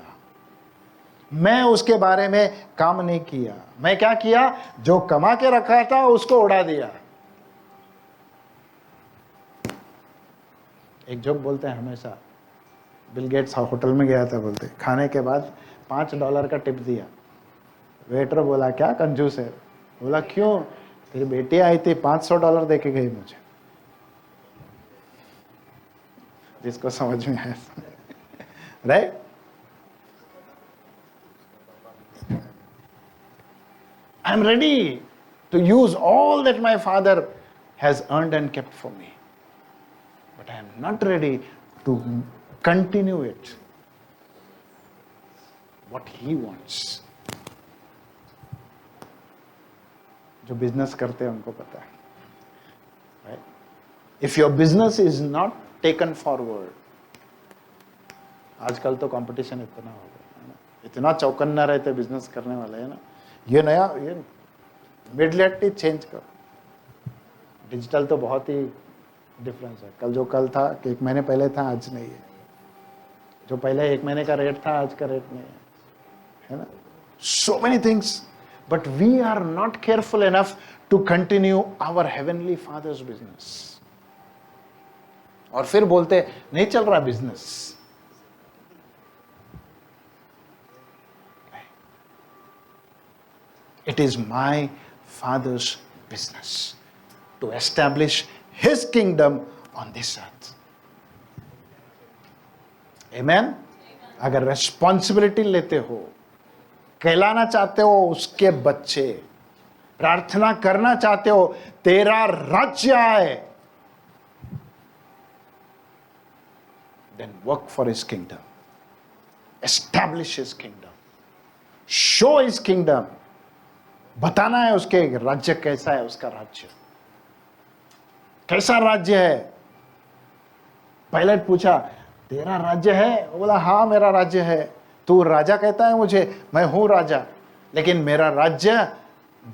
मैं उसके बारे में काम नहीं किया। मैं क्या किया? जो कमा के रखा था उसको उड़ा दिया। एक जोक बोलते हैं हमेशा, बिल गेट्स होटल में गया था, बोलते खाने के बाद $5 का टिप दिया। वेटर बोला क्या कंजूस है? बोला क्यों? तेरी बेटी आई थी, $500 दे के गई मुझे। जिसको समझ में आया, right? I am ready to use all that my father has earned and kept for me, but I am not ready to continue it what he wants. जो बिजनेस करते हैं उनको पता है, right? If your business is not taken forward, आजकल तो competition इतना हो गया है ना, इतना चौकन्ना रहते बिजनेस करने वाले है ना, ये नया ये मिडलेट चेंज करो। डिजिटल तो बहुत ही डिफरेंस है, कल था कि 1 महीने पहले था आज नहीं है, जो पहले 1 महीने का रेट था आज का रेट नहीं है ना। So many things, but we are not careful enough to continue our heavenly father's business. और फिर बोलते नहीं चल रहा business. It is my Father's business to establish His kingdom on this earth. Amen? अगर रेस्पॉन्सिबिलिटी लेते हो, कहलाना चाहते हो उसके बच्चे, प्रार्थना करना चाहते हो तेरा राज्य आए, then work for His kingdom. Establish His kingdom. Show His kingdom. बताना है उसके राज्य कैसा है, उसका राज्य कैसा राज्य है। पायलट पूछा तेरा राज्य है, वो बोला हाँ मेरा राज्य है। तू राजा कहता है मुझे, मैं हूं राजा, लेकिन मेरा राज्य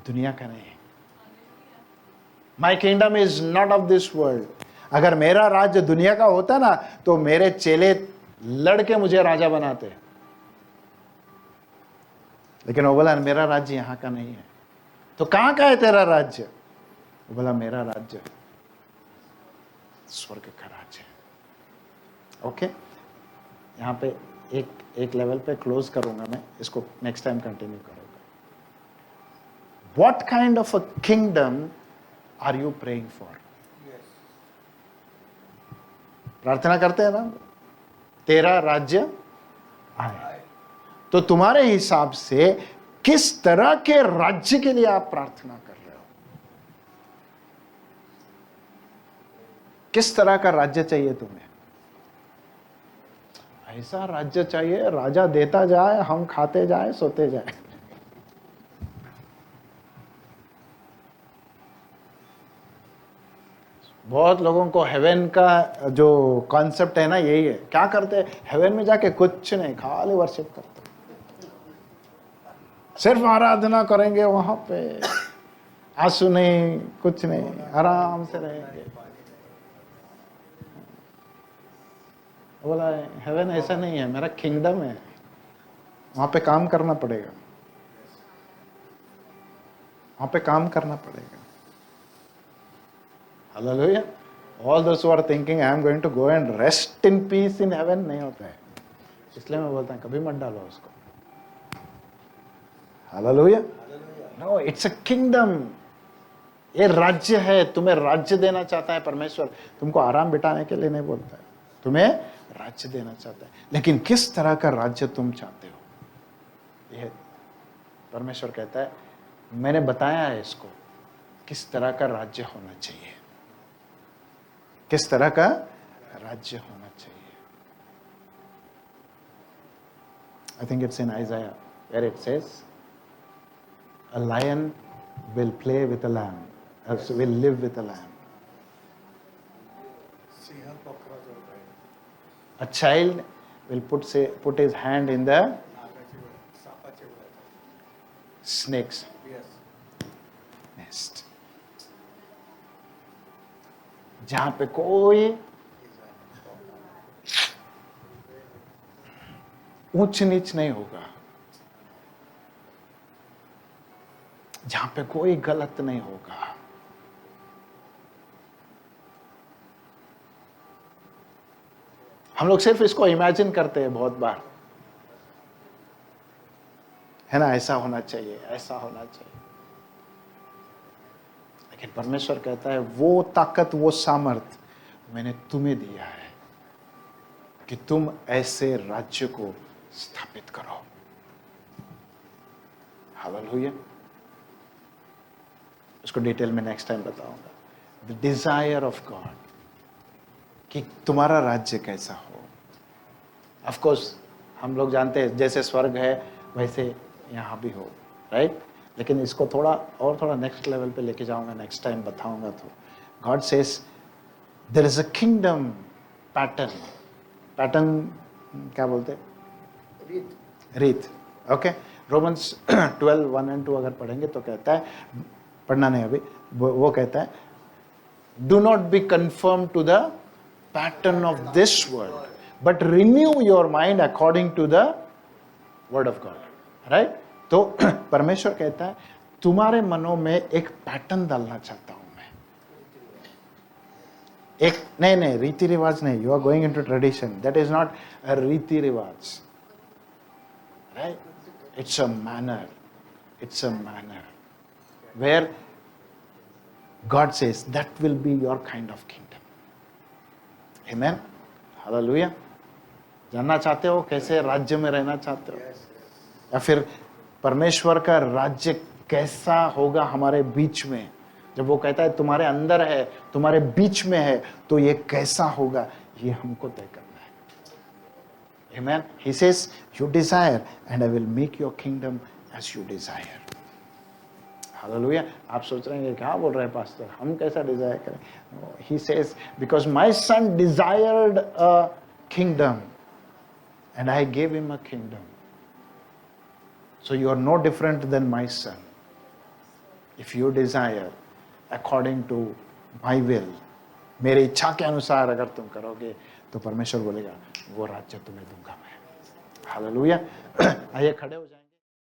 दुनिया का नहीं है। माई kingdom is not of this world. अगर मेरा राज्य दुनिया का होता ना तो मेरे चेले लड़के मुझे राजा बनाते, लेकिन वो बोला मेरा राज्य यहां का नहीं है। तो कहां का है तेरा राज्य? वो बोला मेरा राज्य स्वर्ग का राज्य है। ओके, यहां पे एक लेवल पे क्लोज करूंगा मैं, इसको नेक्स्ट टाइम कंटिन्यू करूंगा। What kind of a kingdom are you praying for? प्रार्थना करते हैं ना तेरा राज्य आए, तो तुम्हारे हिसाब से किस तरह के राज्य के लिए आप प्रार्थना कर रहे हो? किस तरह का राज्य चाहिए तुम्हें? ऐसा राज्य चाहिए राजा देता जाए, हम खाते जाए, सोते जाए। बहुत लोगों को हेवन का जो कॉन्सेप्ट है ना यही है। क्या करते हैं हेवन में जाके? कुछ नहीं, खाली वर्शिप करते, सिर्फ आराधना करेंगे वहां पे, आंसू नहीं, कुछ नहीं, आराम से रहेंगे। बोला हेवन ऐसा नहीं है, मेरा किंगडम है, वहां पे काम करना पड़ेगा, वहां पे काम करना पड़ेगा। Hallelujah. All those who are thinking I am going to go and rest in peace in heaven, नहीं होता है। इसलिए मैं बोलता हूँ कभी मत डालो उसको। Hallelujah. No, it's a kingdom. ये राज्य है, तुम्हें राज्य देना चाहता है परमेश्वर। तुमको आराम बिठाने के लिए नहीं बोलता है, तुम्हें राज्य देना चाहता है। लेकिन किस तरह का राज्य तुम चाहते हो, यह परमेश्वर कहता है। मैंने बताया है इसको किस तरह का राज्य होना चाहिए, किस तरह का राज्य होना चाहिए। I think it's in Isaiah where it says a lion will play with a lamb, will live with a lamb. A child will put his hand in the snake's nest. जहां पे कोई ऊंच नीच नहीं होगा, जहां पे कोई गलत नहीं होगा। हम लोग सिर्फ इसको इमेजिन करते हैं बहुत बार, है ना, ऐसा होना चाहिए, ऐसा होना चाहिए। लेकिन परमेश्वर कहता है वो ताकत, वो सामर्थ मैंने तुम्हें दिया है कि तुम ऐसे राज्य को स्थापित करो। हालेलुया। इसको डिटेल में नेक्स्ट टाइम बताऊंगा। द डिजायर ऑफ गॉड, कि तुम्हारा राज्य कैसा हो। ऑफ कोर्स हम लोग जानते हैं जैसे स्वर्ग है वैसे यहाँ भी हो, राइट। लेकिन इसको थोड़ा नेक्स्ट लेवल पे लेके जाऊंगा, नेक्स्ट टाइम बताऊंगा। तो God says there is a kingdom pattern क्या बोलते हैं? रीत। रीत. ओके, रोमन्स 12:1-2 अगर पढ़ेंगे तो कहता है, पढ़ना नहीं अभी, वो कहता है, do not be conform to the pattern of this world but renew your mind according to the word of God. Right? तो परमेश्वर कहता है तुम्हारे मनों में एक पैटर्न डालना चाहता हूं मैं. एक नहीं रीति रिवाज नहीं. You are going into tradition. That is not a रीति रिवाज. Right? It's a manner. It's a manner where God says that will be your kind of kingdom. Amen. Hallelujah. जानना चाहते हो कैसे राज्य में रहना चाहते हो, या फिर परमेश्वर का राज्य कैसा होगा हमारे बीच में? जब वो कहता है तुम्हारे अंदर है, तुम्हारे बीच में है, तो ये कैसा होगा, ये हमको तय करना है. Amen. He says, you desire and I will make your kingdom as you desire. Hallelujah. आप सोच रहे हैं क्या बोल रहे हैं पास्टर, हम कैसा डिजायर करें? No, he says, because my son desired a kingdom and I gave him a kingdom. So you are no different than my son. If you desire according to my will, मेरी इच्छा के अनुसार अगर तुम करोगे तो परमेश्वर बोलेगा वो राज्य तुम्हें दूंगा मैं. हालेलुया. आइए खड़े हो जाएंगे.